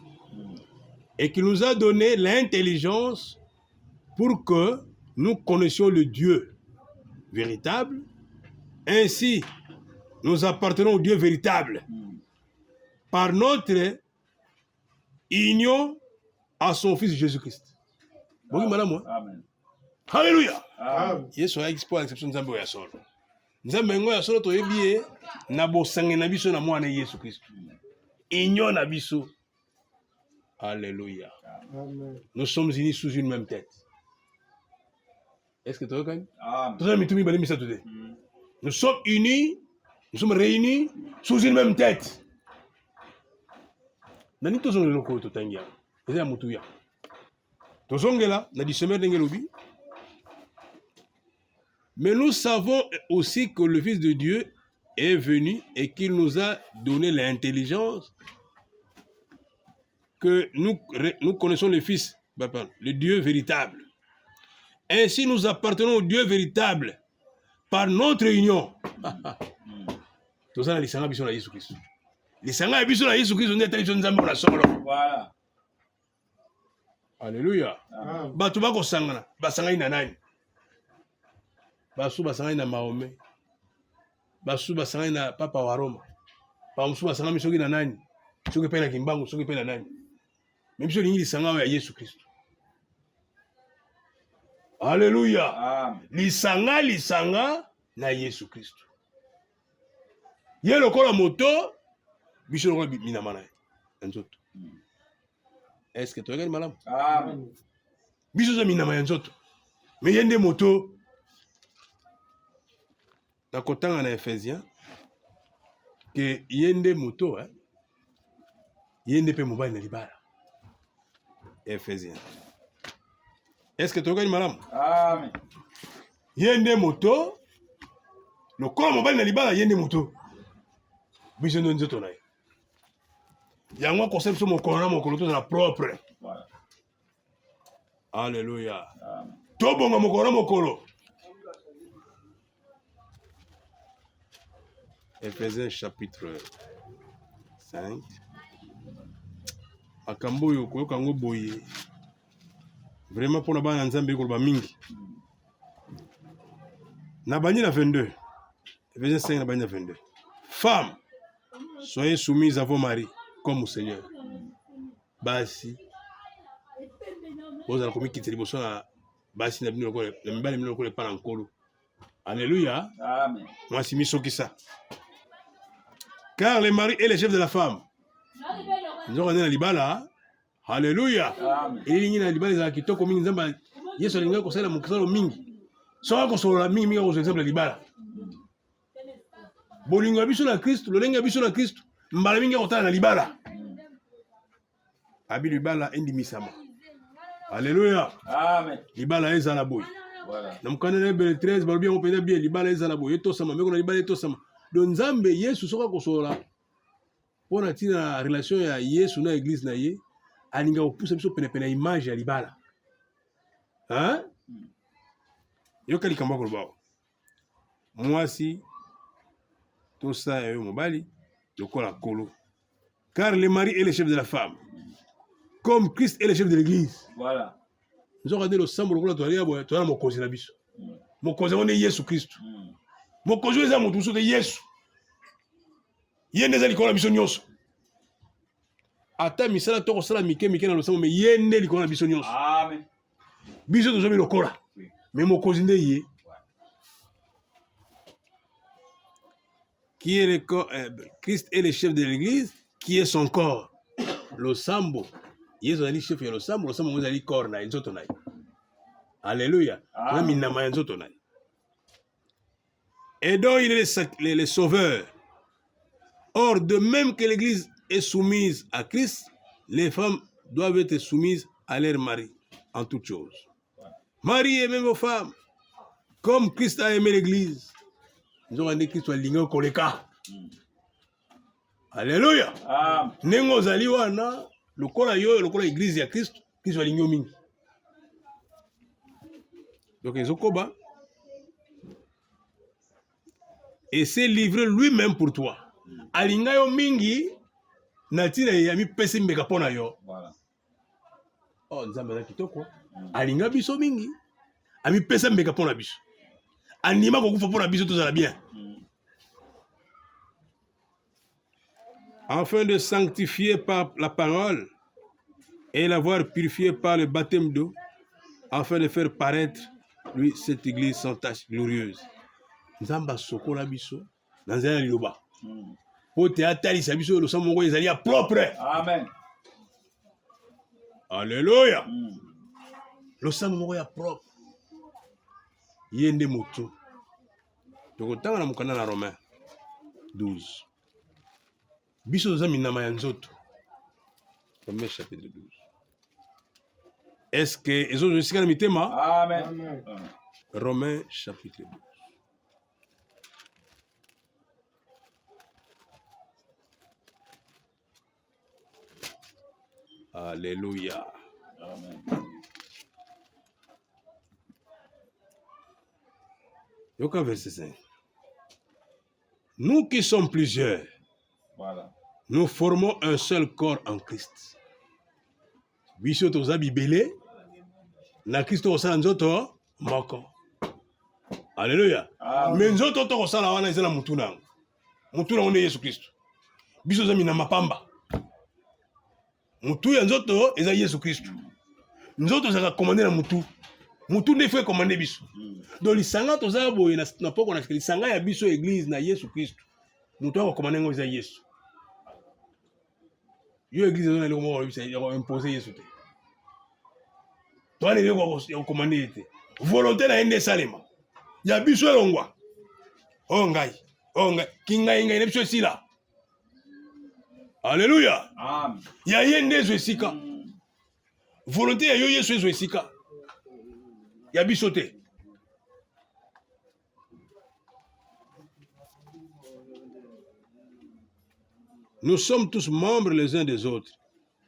et qu'il nous a donné l'intelligence pour que nous connaissions le Dieu véritable. Ainsi, nous appartenons au Dieu véritable par notre union à son Fils Jésus-Christ. Bon, madame, moi.
Amen.
Alléluia.
Amen.
Yesu a expo l'exception de Nzambe ya solo. Nzambe ngo ya solo to yebie na bosange na biso na mwana Yesu Christ. Union na biso. Alléluia.
Amen.
Nous sommes unis sous une même tête. Est-ce que tu reconnais?
Amen.
Nous sommes unis, nous sommes réunis sous une même tête. Nani to zonge loko to tangia. Eza mutuya. To zonge la na disemer ndenge lobi. Mais nous savons aussi que le Fils de Dieu est venu et qu'il nous a donné l'intelligence que nous connaissons le Fils, le Dieu véritable. Ainsi nous appartenons au Dieu véritable par notre union. Tout ça, les sangs sont à Jésus-Christ. Les sangs sont à Jésus-Christ, on est à Jésus-Christ.
Voilà.
Alléluia.
Amen.
Batu bako sangana, basanga ina nani? Basu basanga ina Mahomet. Basu basanga ina Papa wa Roma. Basu basanga misoki na nani? Soki pe na Kimbangu, soki pe na nani? Même si on sanga ya Yesu Christ. Alléluia.
Amen.
Lisanga na Yesu Christ. Ye lokola moto, biso lokola minamana. Nzoto. Est-ce que tu regardes madame?
Amen.
Biso za minamana nzoto. Mais yende moto. Na kotanga na Ephésiens que yende moto, hein. Yende pe mobile na libala. Ephésiens. Est-ce que tu regardes madame?
Amen.
Yende moto. Le corps mobile na libala yende moto. Biso ndo nzoto na ye. Yango concept so mokolo na mokolo to na propre.
Voilà.
Alléluia.
Amen.
Tobonga mokolo na mokolo. Ephésiens chapitre 5. Akambo yo koyoka ngo boye. Vraiment pour na bana nzambe ko ba mingi. Na bani na 22. Ephésiens 5 na bani na 22. Femmes, soyez soumises à vos maris comme au Seigneur. Basi. Vous allez commis quitter liboso na basi na bino ko na mbali bino ko le pana nkolo. Alléluia.
Amen.
Moi si miso ki ça. Car le mari est le chef de la femme. Nous on est na libala. Alléluia.
Amen.
Elingi na libala za kitoko mingi nzamba Yesu alinga ko sala mukisalo mingi. Soka ko sola mingi mingi ko exemple libala. Bolingo biso na Kristo, lolenga biso na Kristo. Mbala mingi ko tala na libala. Abi libala endimisama. Alléluia.
Amen.
Libala ezala boy.
Voilà.
Na mukana na bel 13 balbi on pena bien libala ezala boy. Eto sama meko na libala eto sama. Don Nzambe Yesu soka ko sola. Pona tina relation ya Yesu na église na ye, alinga opusa biso pene pene image ya libala. Hein? Yoka likambo ko bawo. Mwasi tout ça est mobali, le kola kolo. Car le mari est le chef de la femme. Comme Christ est le chef de l'église.
Voilà.
Nous avons regardé le sang pour le toalia boy, toana mokozi na biso. Mokozi on est Yesu Christ. Mokozi eza mutu so de Yesu. Yende za likola biso nyonso. Ata misala to kosala mike na lo samo me yende likola biso nyonso.
Amen.
Biso to zomi lokola. Mais mokozi nde ye. Qui est le corps, Christ est le chef de l'église, qui est son corps. Le sambo. Yesu ali chef ya le sambo vous allez corps na nzoto na. Alléluia. Et donc il est les sauveurs. Or, de même que l'Église est soumise à Christ, les femmes doivent être soumises à leur mari en toutes choses. Marie, aimez vos femmes, comme Christ a aimé l'Église. Nous avons dit Christ soit ligné au koleka. Alléluia. Nengo zali wana, lokola yo, lokola Église ya Christ, Christ soit ligné au mingi. Donc, Ezokoba, et s'est livré lui-même pour toi. Alinga yo mingi, natina yami pesi mbeka pona yo. Voilà. Oh, nzambe na kitoko. Alinga biso mingi, ami pesa mbeka pona biso. Anima kokufa pona biso tozala bien. Afin de sanctifier par la parole et l'avoir purifié par le baptême d'eau, afin de faire paraître lui cette église sans tache glorieuse. Nzamba sokola biso, nanzela liloba. Po te atalisa biso lo samongo ezali propre. Amen. Alléluia. Lo samongo ya propre. Yende moto. Tokotanga na mukanda na Romain 12. Biso zami na ya nzoto. Romain chapitre 12. Est-ce que ezo je sikana mitema? Amen. Amen. Romains chapitre 12. Alléluia. Amen. Yoka verset 5. Nous qui sommes plusieurs, voilà, nous formons un seul corps en Christ. Biso toza bibele, na Christo osala nzoto moko. Alléluia. Mais nzoto to osala wana ezala mutu nango. Mutu nango ne Yesu Christo. Biso zami na mapamba. Mutu ya nzoto eza Yesu Christo. Nzoto zaka commander na mutu. Mutu ne fait commander biso. Donc lisanga toza boye na poko na lisanga ya biso église na Yesu Christo. Mutu wa commander ngo eza Yesu. Yo église na leko mo bisa ya imposer Yesu te. Toi ne leko commander te. Volonté na ende salema. Ya biso elongwa. Oh ngai. Kingai ngai na biso sila. Alléluia. Amen. Ya yende zo esika. Volonté ya yo Yesu zo esika. Ya biso te. Nous sommes tous membres les uns des autres.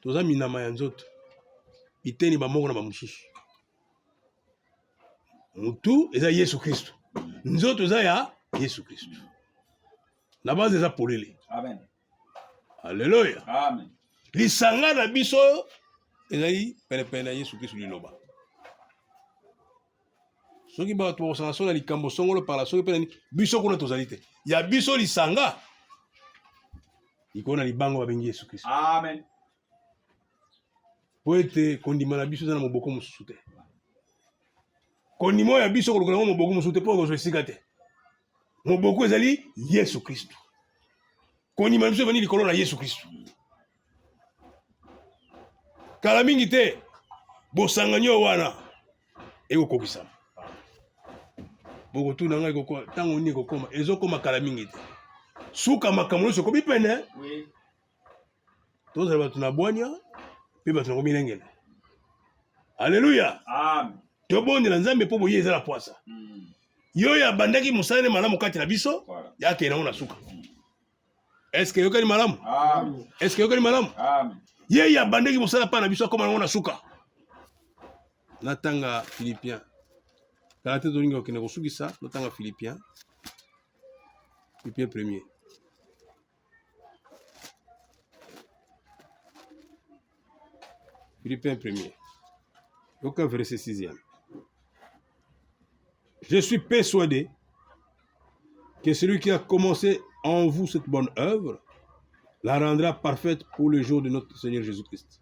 Toza minama ya nzoto. Iteni ba moko na ba mususu. Mutu eza Yesu Christo. Nzoto eza ya Yesu Christo. La base eza polele. Amen. Alléluia. Amen. Lisanga na biso ezali pene na Yesu Christo liloba. Soki ba to osanga sona likambo songolo par la soki pene biso kuna tozali te. Ya biso lisanga. Ikona libango babengi Yesu Christo. Amen. Poete kondima na biso na moboko mususu te. Kondimo ya biso kolokola moboko mususu te po ko esika te. Moboko ezali Yesu Christo. Kondima na biso vani likolo na Yesu Christo. Kala mingi te bosanganyo wana eko kokisama. Boko tu nanga eko tango ni kokoma ezokoma kala mingi te. Suka makambo so ko bipene. Oui. Toza batu na bwanya pe batu na milengele. Alléluia. Amen. Tobonde na Nzambe po boye ezala poasa. Yo ya bandaki musane malamu kati na biso yake naona suka. Est-ce que yokani malamu? Amen. Est-ce que yokani malamu? Amen. Ye ya bandaki musala pa na biso koma naona suka. Natanga Philippiens. Kala te dolinga okene kosukisa natanga Philippiens. Philippiens 1er. Philippiens 1er. Donc verset 6e. Je suis persuadé que celui qui a commencé en vous cette bonne œuvre la rendra parfaite pour le jour de notre Seigneur Jésus-Christ.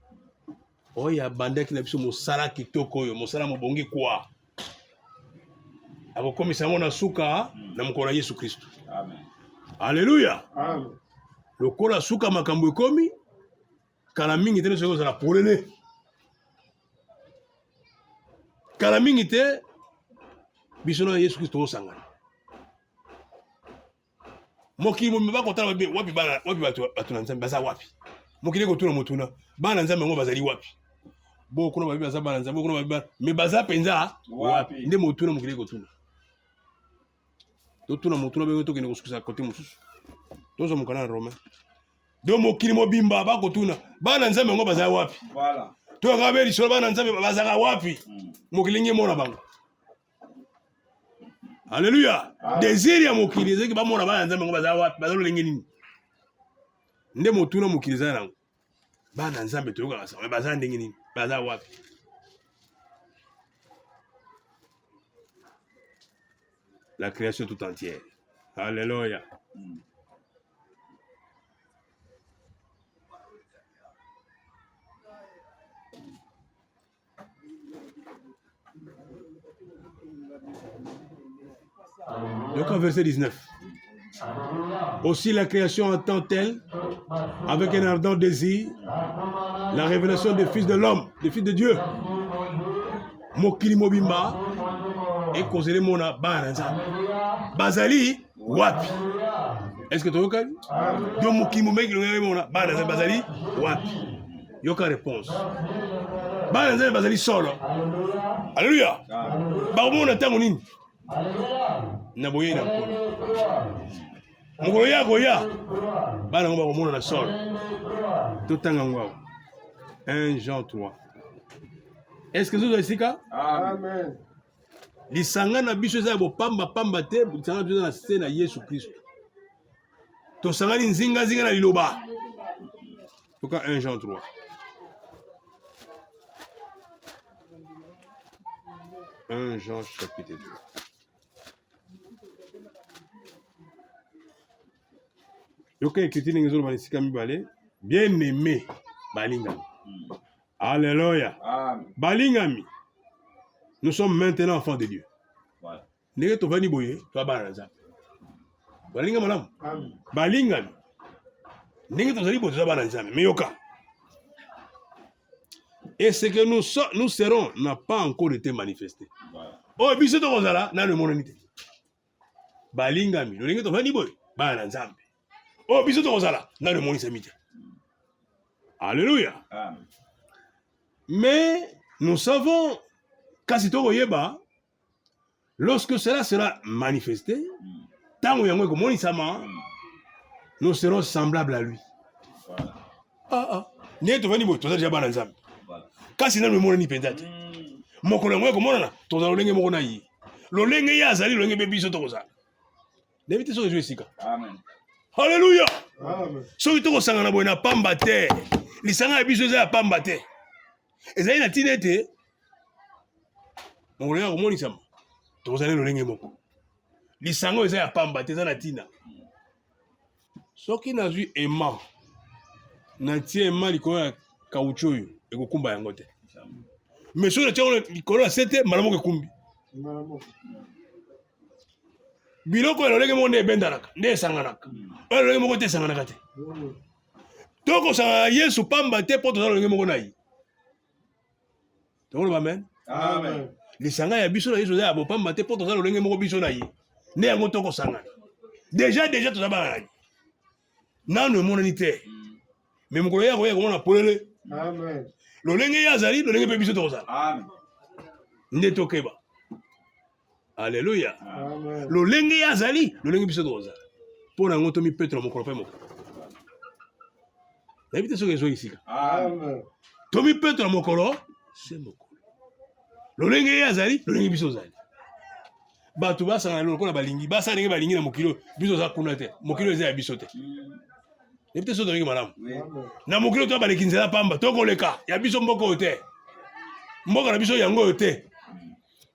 Oya bandaki na biso mosala kitoko yo mosala mobongi kwa. Akokomisa mona suka na mkola Yesu Kristo. Amen. Alléluia. Amen. Lokola suka makambo ekomi kala mingi tene soko za polele. kala mingi te biso na Yesu Kristo osangana mokili mo bakotala wapi bato na Nzambe baza wapi mokili kotuna motuna bana Nzambe ngo bazali wapi bo kuna babi baza bana Nzambe kuna babi me baza penza wapi nde motuna mokili kotuna totuna motuna be tokende kosukusa kote mosusu tozo mokana na Romain do mokili mobimba bakotuna bana Nzambe ngo baza wapi
Voilà.
to ngabe lisolo bana Nzambe baza wapi mokili nge mona bango. Alléluia. Désir ya mokili ezeki ba mona bana Nzambe ngo baza wapi baza lolenge nini nde motuna mokili za nango bana Nzambe toyoka kasa baza ndenge nini baza wapi. La création tout entière. Alléluia. Donc en verset 19. Aussi la création entend-elle avec un ardent désir la révélation des fils de l'homme, des fils de Dieu. Mokili mobimba et kozele mona bana Nzambe. Bazali wapi? Est-ce que tu as dit? Donc mokili mobimba bana Nzambe bazali wapi? Yoka réponse. Bana Nzambe bazali solo. Alléluia. Ba mona tango nini? Na boye na ko. Mokolo ya goya. Bana ngomba komona na solo. Totanga ngwa. 1 Jean 3. Est-ce que vous avez ici?
Amen.
Lisanga na biso za bo pamba pamba te, lisanga biso na se na Yesu Kristo. To sanga ni nzinga zinga na liloba. Toka 1 Jean 3. Un Jean chapitre 2. Yoka écrit ngezolo banisika mibale, bien aimé balingami. Alléluia.
Amen.
Balingami. Nous sommes maintenant enfants de Dieu.
Voilà.
Ndenge to vani boye, to bana Nzambe. Balinga malamu.
Amen.
Balingami. Ndenge to zali boye to bana Nzambe. Mais yoka. Et ce que nous serons n'a pas encore été manifesté.
Voilà.
Oh, biso to kozala na le mononité. Balingami. Ndenge to vani boye, bana Nzambe. Oh, biso to kozala na le mononité. Alléluia.
Amen.
Mais nous savons Kasito Yeba, lorsque cela sera manifesté, tant nous serons semblables à lui.
Voilà.
N'est to vani bo to za bana Nzambe.
Voilà.
Kasi na mona ni pendate. Mokolo ngwe ko mona to za lolenge moko na yi. Lolenge ya azali lolenge be biso to kozala. Devite so jouer sika.
Amen.
Alléluia.
Amen.
So to ko sangana bo na pamba te. Lisanga biso za pamba te. Ezali na tinete. Mongolais ko moni sama. To kozala lolenge moko. Lisango eza ya pamba te za na tina. Soki nazwi aimant. Na tie aimant likolo ya caoutchouc oyo ekokumba yango te. Mais soki na tie likolo ya sete malamu ekumbi. Biloko ya lolenge moko nde ebendanaka, nde esanganaka. Oyo lolenge moko te esanganaka te. Tokosanga Yesu pamba te mpo toza lolenge moko na ye. Tokoloba amen.
Amen.
Lisanga ya biso na Yesu eza ya bopamba te mpo toza lolenge moko biso na ye. Nde yango tokosangana. Déjà toza bana na ye. Nanu emonani te. Mais mokolo ya koya komona polele.
Amen.
Lolenge ya azali, lolenge mpe biso tokozala.
Amen.
Nde tokeba. Alléluia.
Amen.
Lolenge ya azali, lolenge biso tokozala. Mpo na yango tomi Petro mokolo mpe mokolo. Nayebi te soki ezo isika.
Amen.
Tomi Petro mokolo, se mokolo. Lolenge ya azali, lolenge biso ozali. Bato basangana lokola balingi, basa ndenge balingi na mokilo, biso za kuna te. Mokilo eza ya biso te. Nayebi te soki malamu.
Amen.
Na mokilo to baleki nzela pamba, tokoleka, ya biso mboko te. Mboka na biso yango te.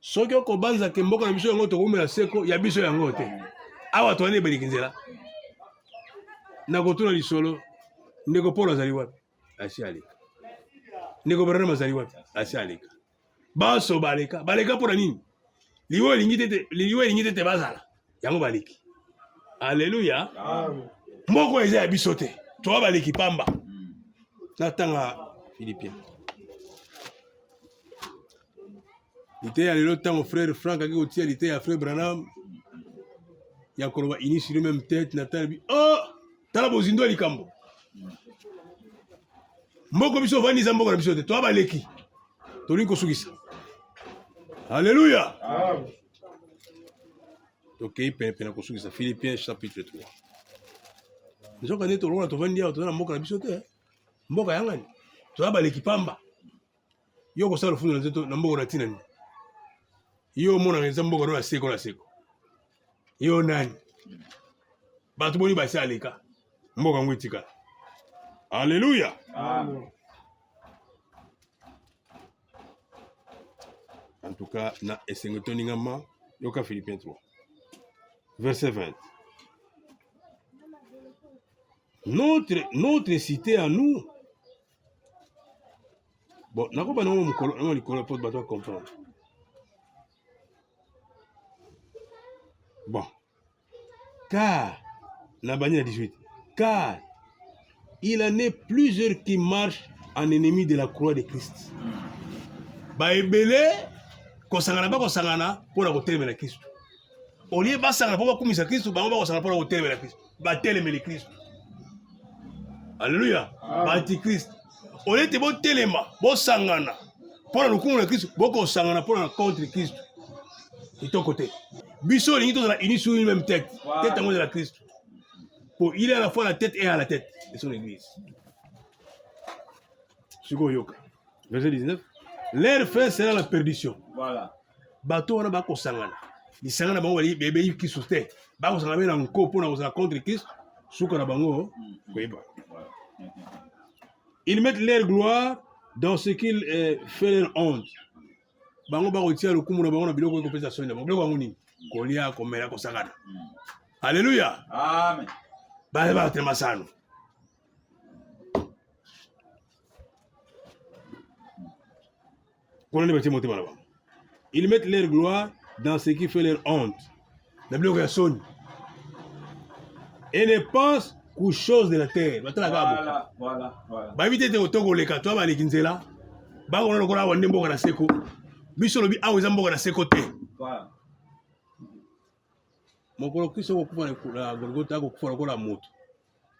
Soki okobanza ke mboka na biso yango tokomela seko, ya biso yango te. Awa to ane baleki nzela. Na kotuna lisolo, ndeko Paul azali wapi? Asi aleka. Ndeko Branham azali wapi? Asi aleka. Baso baleka, baleka pona nini? Liwo elingi tete bazala. Yango baleki. Alléluia.
Amen.
Mboko eza ya biso te. Toa baleki pamba. Natanga Philippiens. L'ité à l'élotan mon frère Franck qui otia l'ité à frère Branham. Ya koloba ini sur le même tête Nathan bi oh tala bozindo likambo. Mboko biso vani za mboko na biso te to abaleki. To linko sugisa. Alléluia.
Amen.
Ok, pena kosugisa Philippiens chapitre 3. Nous avons dit que tu vas dire mboka na biso te. Mboka yangani. To abaleki pamba. Yo ko sala funu na mboka na tina ni. Yo mona ngeza mboka na seko na seko. Yo nani? Batu boni ba saleka. Mboka ngwitika. Alléluia.
Amen.
En tout cas, na esengetoni ngama yoka Philippiens 3. Verset 20. Notre cité à nous. Bon, nako ba no mukolo no likolo pour bato comprendre. Bon. Car na bani 18. Car il en est plusieurs qui marchent en ennemi de la croix de Christ. Ba ebele kosangana ba kosangana pour la kotelemela Christ. Au lieu basangana pour bakumisa Christ, ba kosangana pour la kotelemela Christ. Ba telemela Christ. Alléluia. Ba antichrist. Au lieu de bo telema, bo sangana pour la kokumisa Christ, bo kosangana pour la contre Christ. De ton côté. Biso lingi to la uni sur une même tête. Tête à moi de la Christ. Pour il est à la fois la tête et à la tête de son église. Sugo yoka. Verset 19. Leur fin sera la perdition.
Voilà.
Bato wana bako sangana. Ni sangana bango bali bebe ki soute. Bako sangana na nko pona ko contre Christ. Suka na bango koyeba. Ils mettent leur gloire dans ce qu'ils fait leur honte. Bango bako tia lokumu na bango na biloko ko pesa sonda. Biloko bango ni kolia komela ko sangana. Alléluia.
Amen.
Ba tema sano. Ils mettent leur gloire dans ce qui fait leur honte. Et ne pensent qu'aux choses de la terre.
Voilà.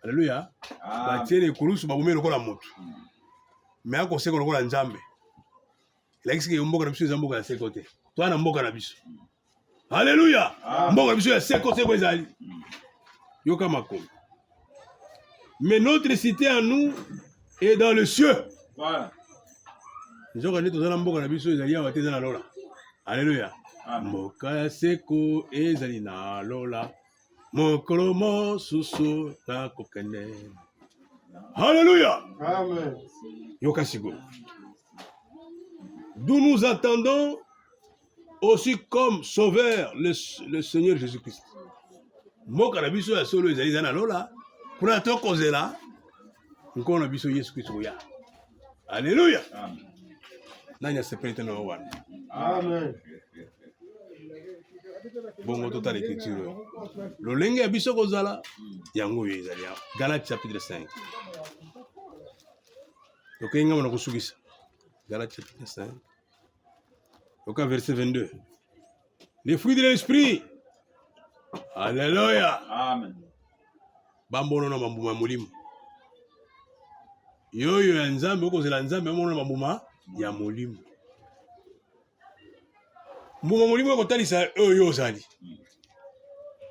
Alléluia. La kisi ke mboka na biso mboka na sekote. Toi na mboka na biso. Alléluia. Mboka na biso ya sekote ko ezali. Yoka makomi. Mais notre cité à nous est dans le cieux.
Voilà.
Nzoka ni tozana mboka na biso ezali ya wateza na lola. Alléluia. Mboka ya seko ezali na lola. Mokolo mosusu na kokende. Alléluia.
Amen.
Yoka sigo. D'où nous attendons aussi comme sauveur le Seigneur Jésus-Christ. Mboka na biso ya solo ezali na lola. Kuna tokozela nko na biso Yesu Kristo ya. Alléluia.
Amen.
Nani asepete na wana.
Amen.
Bongo total écriture. Lolenge ya biso kozala yango ezali. Galates chapitre 5. Donc inga mona kusugisa. Galates chapitre 5. Donc verset 22. Les fruits de l'esprit. Alléluia.
Amen.
Bambono na mambuma mulimo. Yoyo ya nzambe okozela nzambe bambono na mambuma ya mulimo. Mbuma mulimo kotalisa oyo ozali.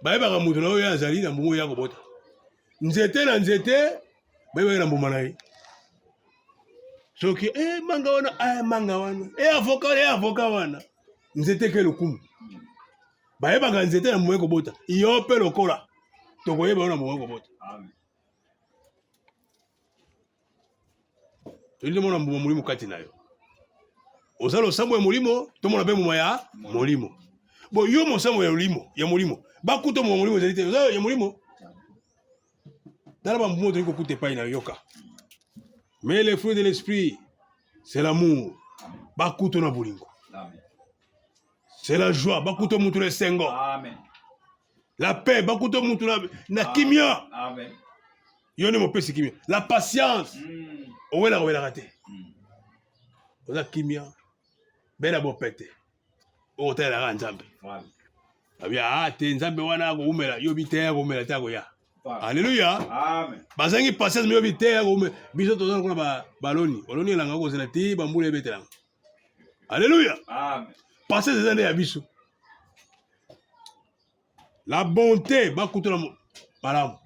Bayebaka mutu na oyo azali na mbuma ya kobota. Nzete na nzete bayebaka na mbuma na ye. Soki manga wana avoka wana nzete ke lokumu bayebaka nzete na mbuma kobota iyo pe lokola tokoyeba na mbuma kobota.
Amen.
Tolinde mona mbuma mulimo kati na yo ozala osambo ya mulimo tomona pe mbuma ya mulimo bo yo mosambo ya mulimo bakuta mbuma mulimo ezali te ozala ya mulimo dala ba mbuma toli kokuta epai na yoka. Mais les fruits de l'esprit, c'est l'amour. Bakuto na bolingo. C'est la joie. Bakuto mutu na sengo.
Amen.
La paix. Bakuto mutu na kimia.
Amen.
Yone mo pesi kimia. La patience. Owela raté. Oza kimia. Bela bo pete. okotalelaka nzambe
Voilà.
abia te nzambe wana akoumela yobi te akoumela te akoya alleluya
Amen.
bazangi patience me yobi te akoumela biso toza lokola baloni oloni elanga okozela te bambula ebetelanga alleluya
Amen.
patience eza nde ya biso la bonté bakutula malamu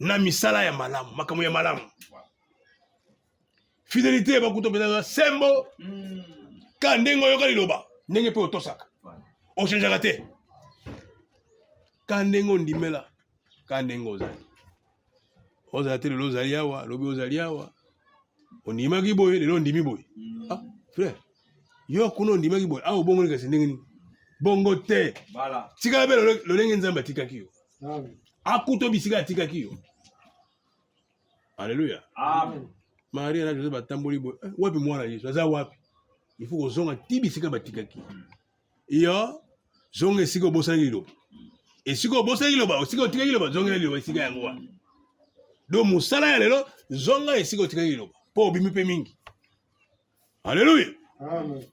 na misala ya malamu makambo ya malamu fidélité bakuta mpenza sembo ka ndenge oyoka liloba ndenge mpe otosaka ochangeaka te ka ndenge ondimela ka ndenge ozala te lelo ozali awa lobi ozali awa ondimaki boye lelo ondimi boye ah frère yo kuna ondimaki boye awa obongoli kasi ndenge nini bongo te
Voilà.
tikala mpe lolenge nzambe atikaki yo
Amen.
akuta bisika atikaki yo alleluya
Amen.
maria na joseph batamboli boye wapi mwana yesu aza wapi il faut kozonga ti bisika batikaki yo zonga esika obosanaki liloba esika obosanaki liloba esika otikaki liloba zongela liloba esika yango wana do mosala ya lelo zonga esika otikaki liloba mpo obimi mpe mingi alleluya
Amen.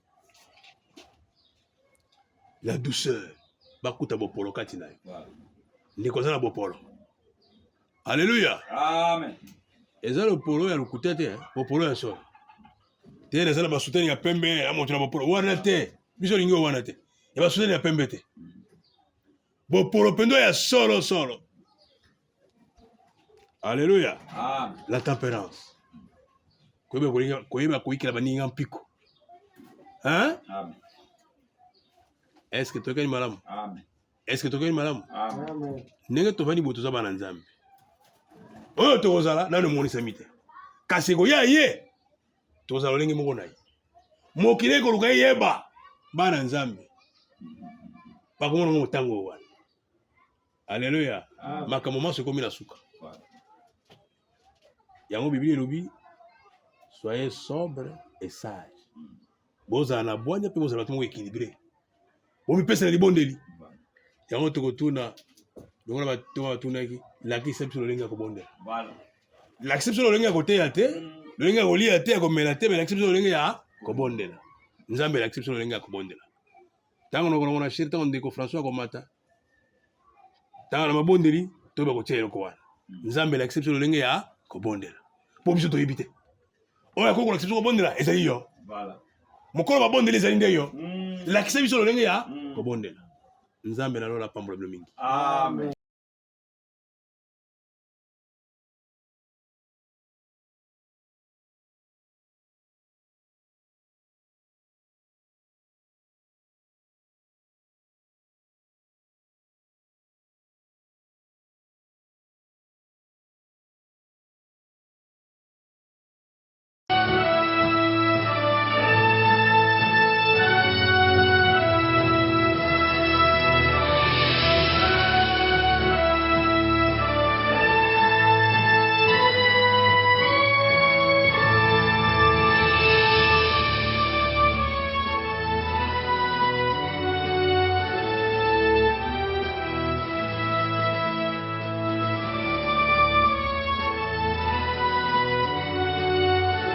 la douceur bakuta bopolo kati na yo
Voilà.
ndeko aza na bopolo alleluya
Amen.
eza lopolo ya lokuta te bopolo ya solo te eza na basutani ya pembe ya moto na bopolo wana te biso olingi wana te ya basutani ya pembe te bopolo pendo ya solo solo alleluya
Amen.
la tempérance koyeba koyikela baninga mpiko hein
Amen.
est ce que tokani malamu
Amen.
est ce que tokani malamu
Amen.
Amen.
ndenge tovandi boye toza bana nzambe oyo tokozala nano emonisami te kasi koya ye tokozala lolenge moko na ye mokili ekoluka eyeba bana nzambe bakomona ngo motango wana alleluya makambo maso ekomi na suka
Voilà.
yango biblia elobi soyez sobre et sage bozala na bwanya mpe bozala bato moko équilibré bomipesa na libondeli yango tokotuna longola bato batunaki lakisa biso lolenge ya kobondela
Voilà.
lakisa biso lolenge ya koteya te lolenge ya kolia te ya komela te me lakisa biso lolenge ya kobondela nzambe lakisa biso lolenge ya kobondela ntango nakolongo na sheri ntango ndeko françois akomata ntango na mabondeli toyeba kotia eloko wana nzambe lakisa biso lolenge ya kobondela mpo biso toyebi te oyo akoko lakisa biso kobondela ezali yo
Voilà.
mokolo babondeli ezali nde yo lakisa biso lolenge ya kobondela nzambe nalola pambola bilo mingi
Amen.